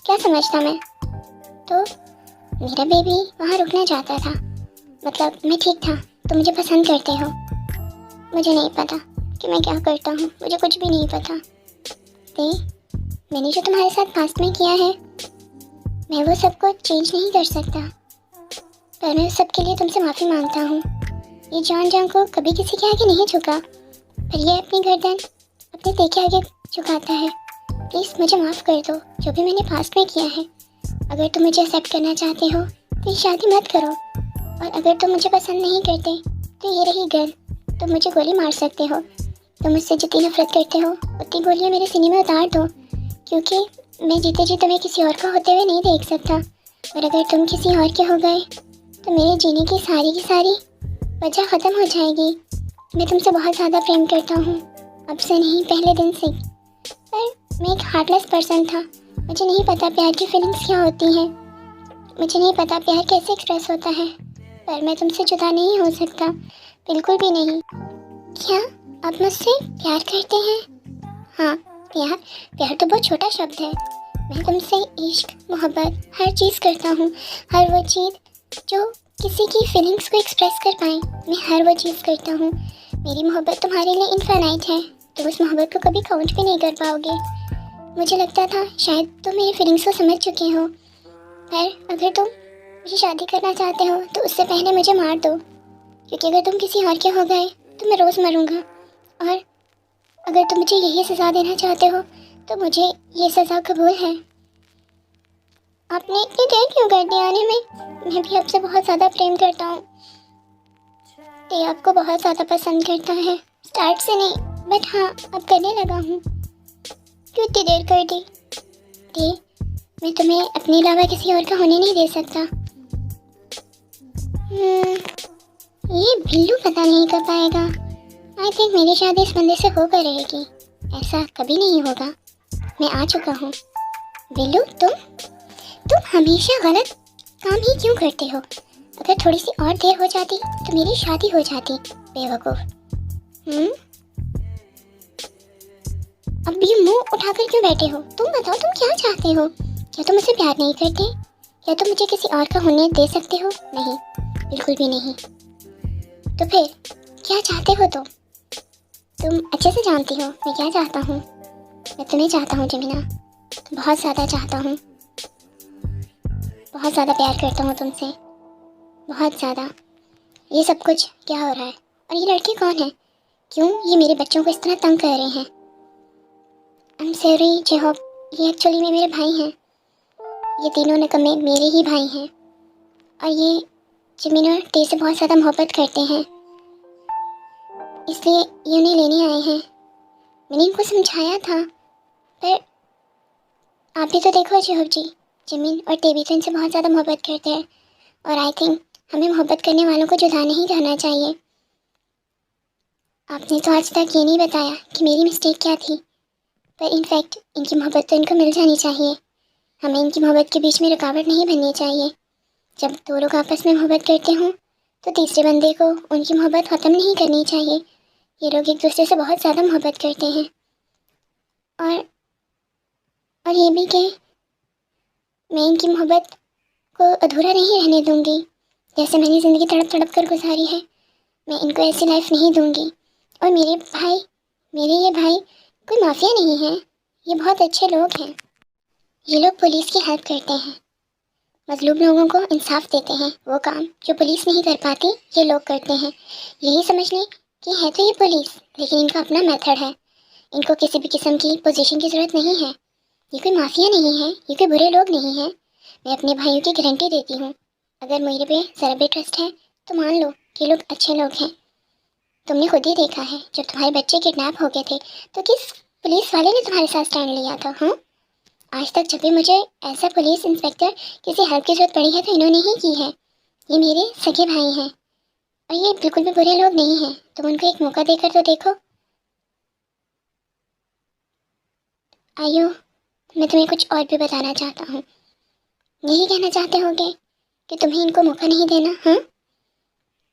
क्या समझता मैं? तो मेरा बेबी वहाँ रुकना चाहता था, मतलब मैं ठीक था। तुम मुझे पसंद करते हो। मुझे नहीं पता कि मैं क्या करता हूँ, मुझे कुछ भी नहीं पता। मैंने जो तुम्हारे साथ पास्ट में किया है, मैं वो सब कुछ चेंज नहीं कर सकता, पर मैं उस सब के लिए तुमसे माफ़ी मांगता हूँ। ये जान को कभी किसी के आगे नहीं झुका, पर ये अपनी गर्दन अपने ते के आगे झुकाता है। प्लीज़ मुझे माफ़ कर दो जो भी मैंने पास्ट में किया है। अगर तुम मुझे एक्सेप्ट करना चाहते हो तो ये शादी मत करो, और अगर तुम मुझे पसंद नहीं करते तो ये रही गन, तुम मुझे गोली मार सकते हो। तुम मुझसे जितनी नफरत करते हो उतनी गोलियाँ मेरे सीने में उतार दो, क्योंकि मैं जीते जी तुम्हें किसी और का होते हुए नहीं देख सकता। और अगर तुम किसी और के हो गए तो मेरे जीने की सारी वजह ख़त्म हो जाएगी। मैं तुमसे बहुत ज़्यादा प्रेम करता हूँ, अब से नहीं पहले दिन से। पर मैं एक हार्टलेस पर्सन था, मुझे नहीं पता प्यार की फीलिंग्स क्या होती हैं, मुझे नहीं पता प्यार कैसे एक्सप्रेस होता है। पर मैं तुमसे जुदा नहीं हो सकता, बिल्कुल भी नहीं। क्या आप मुझसे प्यार करते हैं? हाँ, प्यार तो बहुत छोटा शब्द है। मैं तुमसे इश्क, मोहब्बत, हर चीज़ करता हूँ। हर वो चीज़ जो किसी की फीलिंग्स को एक्सप्रेस कर पाए, मैं हर वो चीज़ करता हूँ। मेरी मोहब्बत तुम्हारे लिए इनफाइनाइट है, तुम उस मोहब्बत को कभी काउंट भी नहीं कर पाओगे। मुझे लगता था शायद तुम मेरी फीलिंग्स को समझ चुके हो, पर अगर तुम मुझे शादी करना चाहते हो तो उससे पहले मुझे मार दो, क्योंकि अगर तुम किसी और के हो गए तो मैं रोज़ मरूंगा। और अगर तुम मुझे यही सज़ा देना चाहते हो तो मुझे ये सज़ा कबूल है। आपने इतनी देर क्यों कर दी आने में? मैं भी आपसे बहुत ज़्यादा प्रेम करता हूँ, ये आपको बहुत ज़्यादा पसंद करता है, स्टार्ट से नहीं बट हाँ अब करने लगा हूँ। क्यों इतनी देर कर दी? मैं तुम्हें अपने अलावा किसी और का होने नहीं दे सकता। ये बिल्लू पता नहीं कर पाएगा। आई थिंक मेरी शादी इस बंदे से होकर रहेगी, ऐसा कभी नहीं होगा। मैं आ चुका हूँ। बिल्लू, तुम हमेशा गलत काम ही क्यों करते हो? अगर थोड़ी सी और देर हो जाती तो मेरी शादी हो जाती, बेवकूफ़। अब ये मुंह उठाकर क्यों बैठे हो? तुम बताओ, तुम क्या चाहते हो? क्या तुम मुझसे प्यार नहीं करते? क्या तुम मुझे किसी और का होने दे सकते हो? नहीं, बिल्कुल भी नहीं। तो फिर क्या चाहते हो तुम अच्छे से जानती हो मैं क्या चाहता हूँ। मैं तुम्हें चाहता हूँ जमीना, बहुत ज़्यादा चाहता हूँ, बहुत ज़्यादा प्यार करता हूँ तुमसे, बहुत ज़्यादा। ये सब कुछ क्या हो रहा है? और ये लड़के कौन है? क्यों ये मेरे बच्चों को इस तरह तंग कर रहे हैं? आई एम सॉरी जेहोब, ये एक्चुअली में मेरे भाई हैं। ये तीनों नकम्मे मेरे ही भाई हैं, और ये जमीन और टे से बहुत ज़्यादा मोहब्बत करते हैं, इसलिए ये उन्हें लेने आए हैं। मैंने इनको समझाया था, पर आप भी तो देखो जेहोब जी, जमीन और टे भी तो इनसे बहुत ज़्यादा मोहब्बत करते हैं, और आई थिंक हमें मोहब्बत करने वालों को जुदा नहीं करना चाहिए। आपने तो आज तक ये नहीं बताया कि मेरी मिस्टेक क्या थी, पर इनफैक्ट इनकी मोहब्बत तो इनको मिल जानी चाहिए। हमें इनकी मोहब्बत के बीच में रुकावट नहीं बननी चाहिए। जब दो लोग आपस में मोहब्बत करते हों तो तीसरे बंदे को उनकी मोहब्बत ख़त्म नहीं करनी चाहिए। ये लोग एक दूसरे से बहुत ज़्यादा मोहब्बत करते हैं, और ये भी कि मैं इनकी मोहब्बत को अधूरा नहीं रहने दूँगी। जैसे मैंने ज़िंदगी तड़प तड़प कर गुजारी है, मैं इनको ऐसी लाइफ नहीं दूँगी। और मेरे ये भाई कोई माफिया नहीं है, ये बहुत अच्छे लोग हैं। ये लोग पुलिस की हेल्प करते हैं, मजलूम लोगों को इंसाफ देते हैं। वो काम जो पुलिस नहीं कर पाती ये लोग करते हैं। यही समझ लें कि है तो ये पुलिस, लेकिन इनका अपना मेथड है। इनको किसी भी किस्म की पोजीशन की ज़रूरत नहीं है। ये कोई माफिया नहीं है, ये कोई बुरे लोग नहीं हैं। मैं अपने भाइयों की गारंटी देती हूँ, अगर मेरे पे ज़रा भी ट्रस्ट है तो मान लो कि लोग अच्छे लोग हैं। तुमने खुद ही देखा है, जब तुम्हारे बच्चे किडनैप हो गए थे तो किस पुलिस वाले ने तुम्हारे साथ स्टैंड लिया था? हाँ, आज तक जब भी मुझे ऐसा पुलिस इंस्पेक्टर किसी हेल्प की जरूरत पड़ी है तो इन्होंने ही की है। ये मेरे सगे भाई हैं, और ये बिल्कुल भी बुरे लोग नहीं हैं। तुम उनको एक मौका देकर तो देखो। आयो, मैं तुम्हें कुछ और भी बताना चाहता हूँ। यही कहना चाहते होगे कि तुम्हें इनको मौका नहीं देना? हाँ,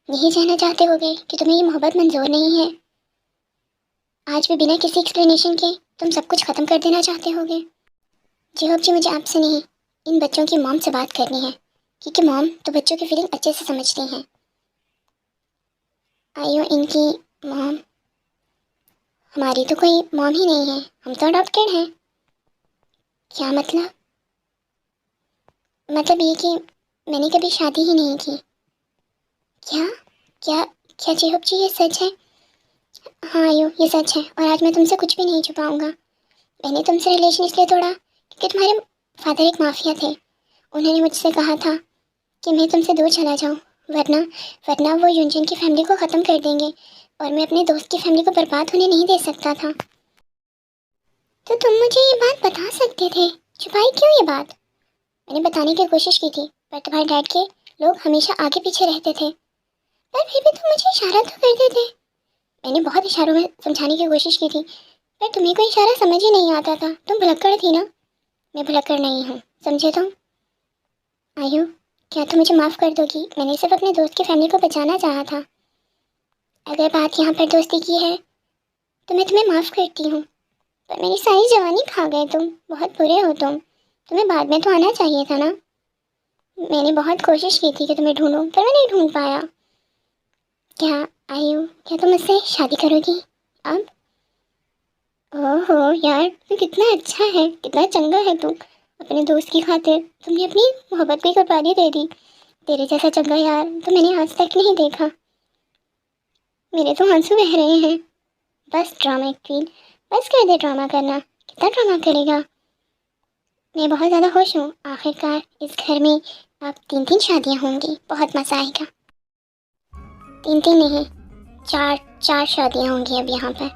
यही कहना चाहते होगे कि तुम्हें ये मोहब्बत मंजूर नहीं है? आज भी बिना किसी एक्सप्लेनेशन के तुम सब कुछ ख़त्म कर देना चाहते होगे? जेहोब जी, मुझे आपसे नहीं, इन बच्चों की मॉम से बात करनी है, क्योंकि मॉम तो बच्चों की फीलिंग अच्छे से समझती हैं। आयो, इनकी मॉम हमारी तो कोई मॉम ही नहीं है, हम तो अडॉप्टेड हैं। क्या मतलब? मतलब ये कि मैंने कभी शादी ही नहीं की। क्या क्या क्या जेहोब जी, ये सच है? हाँ आयो, ये सच है, और आज मैं तुमसे कुछ भी नहीं छुपाऊंगा। मैंने तुमसे रिलेशन इसलिए तोड़ा क्योंकि तुम्हारे फादर एक माफिया थे। उन्होंने मुझसे कहा था कि मैं तुमसे दूर चला जाऊं, वरना वरना वो युनजिन की फैमिली को ख़त्म कर देंगे और मैं अपने दोस्त की फैमिली को बर्बाद होने नहीं दे सकता था। तो तुम मुझे ये बात बता सकते थे, छुपाई क्यों ये बात? मैंने बताने की कोशिश की थी पर तुम्हारे डैड के लोग हमेशा आगे पीछे रहते थे, पर फिर भी तुम मुझे इशारा तो करते थे। मैंने बहुत इशारों में समझाने की कोशिश की थी पर तुम्हें कोई इशारा समझ ही नहीं आता था। तुम भुलक्कड़ थी ना। मैं भुलक्कड़ नहीं हूँ, समझे तुम? आयु, क्या तुम मुझे माफ़ कर दोगी? मैंने सिर्फ अपने दोस्त की फैमिली को बचाना चाहा था। अगर बात यहाँ पर दोस्ती की है तो मैं तुम्हें माफ़ करती हूँ, पर मेरी सारी जवानी खा गए तुम। बहुत बुरे हो तुम। तुम्हें बाद में तो आना चाहिए था ना। मैंने बहुत कोशिश की थी कि तुम्हें ढूंढूं पर मैं नहीं ढूंढ पाया। क्या आयु, क्या तुम मुझसे शादी करोगी अब? ओहो यार, तू कितना अच्छा है, कितना चंगा है तू। अपने दोस्त की खातिर तुमने अपनी मोहब्बत की कुर्बानी दे दी। तेरे जैसा चंगा यार तो मैंने आज तक नहीं देखा। मेरे तो आंसू बह रहे हैं। बस ड्रामा क्वीन, बस कर दे ड्रामा करना। कितना ड्रामा करेगा? मैं बहुत ज़्यादा खुश हूँ। आखिरकार इस घर में अब 3-3 शादियाँ होंगी। बहुत मज़ा आएगा। 3-3 नहीं, 4 शादियाँ होंगी अब यहाँ पर।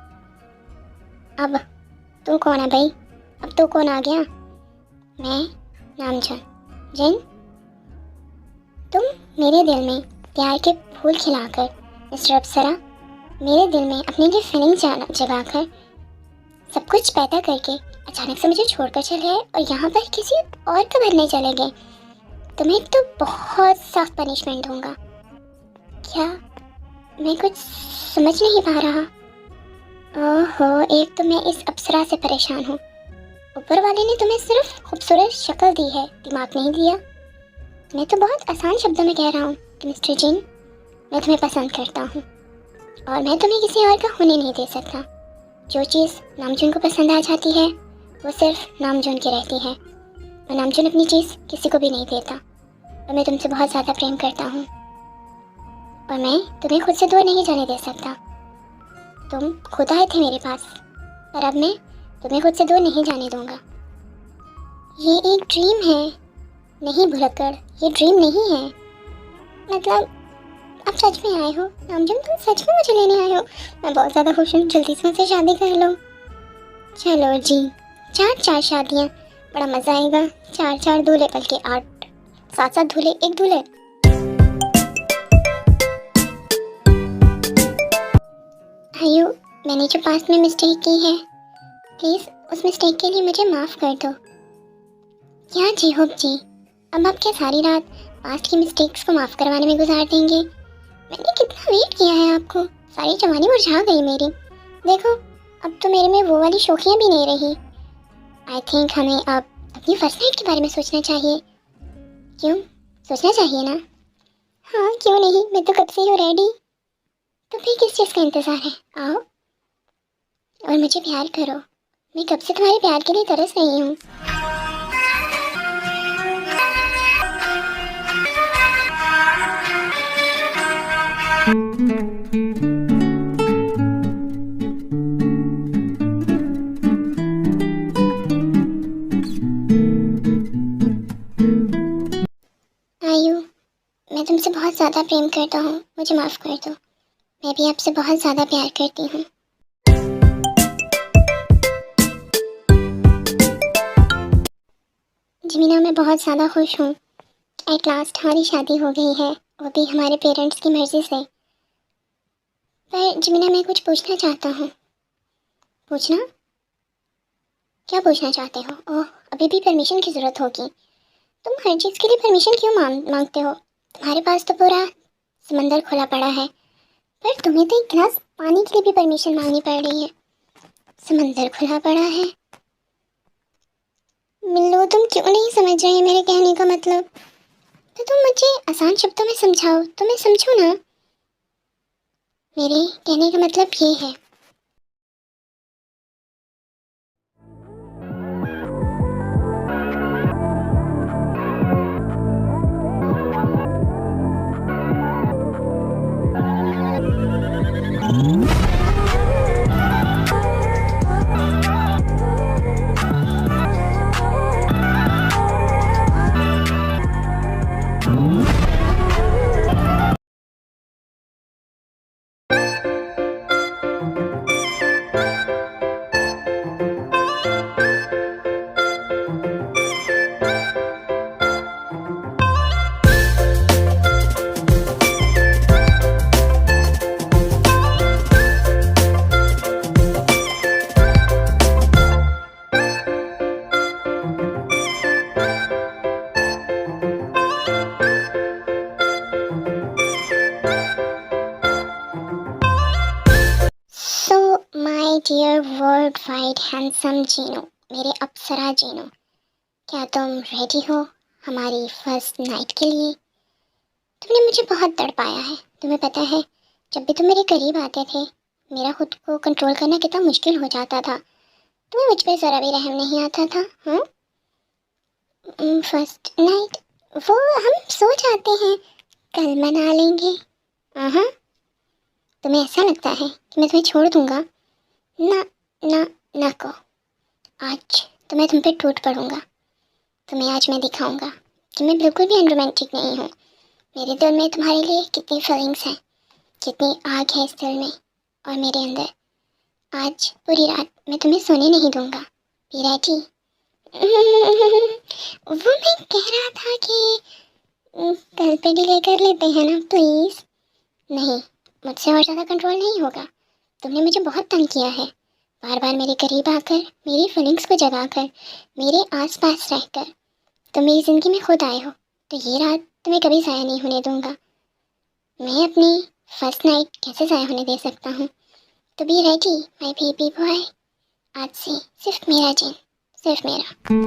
अब तू कौन है भाई? अब तो कौन आ गया? मैं नामजन जिन। तुम मेरे दिल में प्यार के फूल खिलाकर, मिस्टर अप्सरा, मेरे दिल में अपने लिए फीलिंग जगाकर, सब कुछ पैदा करके अचानक से मुझे छोड़कर चले गए और यहाँ पर किसी और का भरने चले गए। तुम्हें तो बहुत सख्त पनिशमेंट दूंगा। क्या? मैं कुछ समझ नहीं पा रहा। ओहो, एक तो मैं इस अप्सरा से परेशान हूँ, ऊपर वाले ने तुम्हें सिर्फ खूबसूरत शक्ल दी है, दिमाग नहीं दिया। मैं तो बहुत आसान शब्दों में कह रहा हूँ कि मिस्टर जिन, मैं तुम्हें पसंद करता हूँ और मैं तुम्हें किसी और का होने नहीं दे सकता। जो चीज़ नामजून को पसंद आ जाती है वो सिर्फ नामजून की रहती है और नामजून अपनी चीज़ किसी को भी नहीं देता। और मैं तुमसे बहुत ज़्यादा प्रेम करता हूँ और मैं तुम्हें खुद से दूर नहीं जाने दे सकता। तुम खुद आए थे मेरे पास, पर अब मैं तुम्हें खुद से दूर नहीं जाने दूंगा। ये एक ड्रीम है। नहीं भुलक्कड़, ये ड्रीम नहीं है। मतलब अब सच में आए हो नामजून, तुम सच में मुझे लेने आए हो। मैं बहुत ज़्यादा खुश हूँ। जल्दी से मुझसे शादी कर लो। चलो जी, 4 शादियाँ, बड़ा मज़ा आएगा। 4 दूल्हे, बल्कि 8, 7 दूल्हे, एक दूल्हे। आयु, मैंने जो पास्ट में मिस्टेक की है, प्लीज़ उस मिस्टेक के लिए मुझे माफ़ कर दो। क्या जी होप जी, अब आप क्या सारी रात पास्ट की मिस्टेक्स को माफ़ करवाने में गुजार देंगे? मैंने कितना वेट किया है आपको। सारी जवानी मुरझा गई मेरी। देखो, अब तो मेरे में वो वाली शौकियाँ भी नहीं रही। आई थिंक हमें अब अपनी फर्स्ट नाइट के बारे में सोचना चाहिए। क्यों? सोचना चाहिए ना? हाँ, क्यों नहीं, मैं तो कब से ही हूँ रेडी। तो फिर किस चीज़ का इंतज़ार है? आओ और मुझे प्यार करो। मैं कब से तुम्हारे प्यार के लिए तरस रही हूँ। आयु, मैं तुमसे बहुत ज़्यादा प्रेम करता हूँ, मुझे माफ़ कर दो। मैं भी आपसे बहुत ज़्यादा प्यार करती हूँ। जमीना, मैं बहुत ज़्यादा खुश हूँ। एट लास्ट हमारी शादी हो गई है, वो भी हमारे पेरेंट्स की मर्ज़ी से। पर जमीना, मैं कुछ पूछना चाहता हूँ। पूछना? क्या पूछना चाहते हो? ओह, अभी भी परमिशन की ज़रूरत होगी। तुम हर चीज़ के लिए परमिशन क्यों मांगते हो? तुम्हारे पास तो पूरा समंदर खुला पड़ा है, पर तुम्हें तो एक गिलास पानी के लिए भी परमिशन मांगनी पड़ रही है। समंदर खुला पड़ा है। मिल्लू, तुम क्यों नहीं समझ रहे मेरे कहने का मतलब? तो तुम मुझे आसान शब्दों में समझाओ तो मैं समझूँ ना। मेरे कहने का मतलब ये है। हैंडसम जीनो, मेरे अप्सरा जीनो, क्या तुम रेडी हो हमारी फर्स्ट नाइट के लिए? तुमने मुझे बहुत तड़पाया है। तुम्हें पता है, जब भी तुम मेरे करीब आते थे, मेरा खुद को कंट्रोल करना कितना मुश्किल हो जाता था। तुम्हें मुझ पे ज़रा भी रहम नहीं आता था। हाँ, फर्स्ट नाइट वो हम सो जाते हैं, कल मना लेंगे। हाँ, तुम्हें ऐसा लगता है कि मैं तुम्हें छोड़ दूंगा? ना ना ना कहो। आज तो मैं तुम पे टूट पड़ूंगा। तुम्हें आज मैं दिखाऊंगा कि मैं बिल्कुल भी अनरोमांटिक नहीं हूँ। मेरे दिल में तुम्हारे लिए कितनी फीलिंग्स हैं, कितनी आग है इस दिल में और मेरे अंदर। आज पूरी रात मैं तुम्हें सोने नहीं दूंगा। Be ready? वो मैं कह रहा था कि कल पे डिले कर लेते हैं ना प्लीज़। नहीं, मुझसे और ज़्यादा कंट्रोल नहीं होगा। तुमने मुझे बहुत तंग किया है, बार बार मेरे करीब आकर, मेरी फीलिंग्स को जगाकर, मेरे आसपास रहकर। तुम मेरी ज़िंदगी में खुद आए हो, तो ये रात तुम्हें कभी ज़ाया नहीं होने दूंगा। मैं अपनी फर्स्ट नाइट कैसे ज़ाया होने दे सकता हूँ? तो be ready my baby boy. आज से सिर्फ मेरा जीन, सिर्फ मेरा।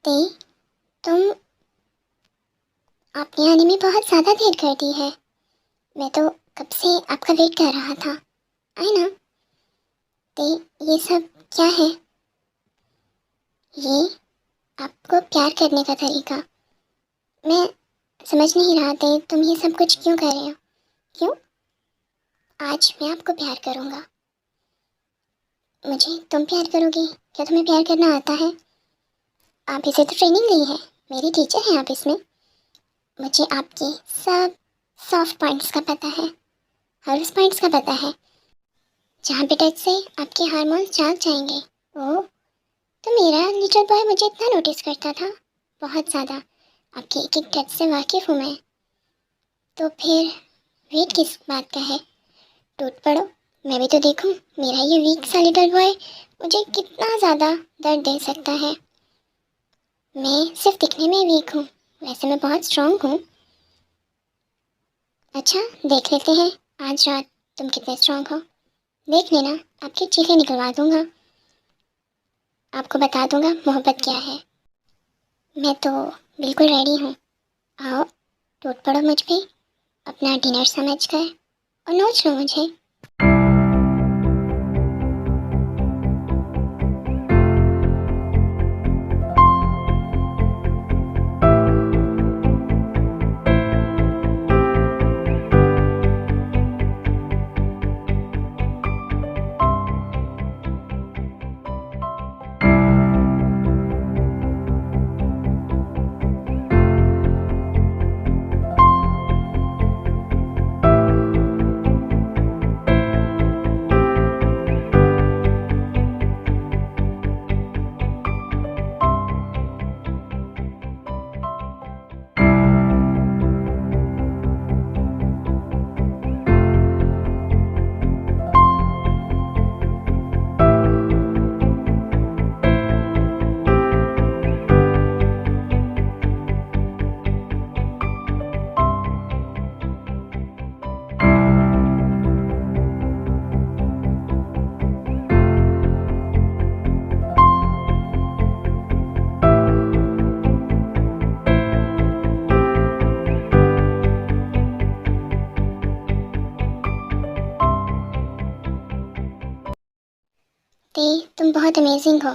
ते तुम आपने आने में बहुत ज़्यादा देर कर दी है। मैं तो कब से आपका वेट कर रहा था। आए ना? ते ये सब क्या है? ये आपको प्यार करने का तरीका। मैं समझ नहीं रहा ते तुम ये सब कुछ क्यों कर रहे हो? क्यों? आज मैं आपको प्यार करूँगा। मुझे तुम प्यार करोगी? क्या तुम्हें प्यार करना आता है? आप इसे तो ट्रेनिंग ली है, मेरी टीचर हैं आप इसमें। मुझे आपके सब सॉफ्ट पॉइंट्स का पता है, हर उस पॉइंट्स का पता है जहाँ पे टच से आपके हार्मोन्स जाग जाएंगे। ओह, तो मेरा लिटिल बॉय मुझे इतना नोटिस करता था? बहुत ज़्यादा। आपके एक एक टच से वाकिफ़ हूँ मैं। तो फिर वेट किस बात का है? टूट पड़ो, मैं भी तो देखूँ मेरा ये वीक सा लिटिल बॉय मुझे कितना ज़्यादा दर्द दे सकता है। मैं सिर्फ दिखने में वीक हूँ, वैसे मैं बहुत स्ट्रॉन्ग हूँ। अच्छा, देख लेते हैं आज रात तुम कितने स्ट्रॉन्ग हो। देख लेना, आपकी चीखें निकलवा दूंगा, आपको बता दूंगा मोहब्बत क्या है। मैं तो बिल्कुल रेडी हूँ। आओ, टूट पड़ो मुझ पे अपना डिनर समझ कर और नोच लो मुझे। ते तुम बहुत अमेजिंग हो।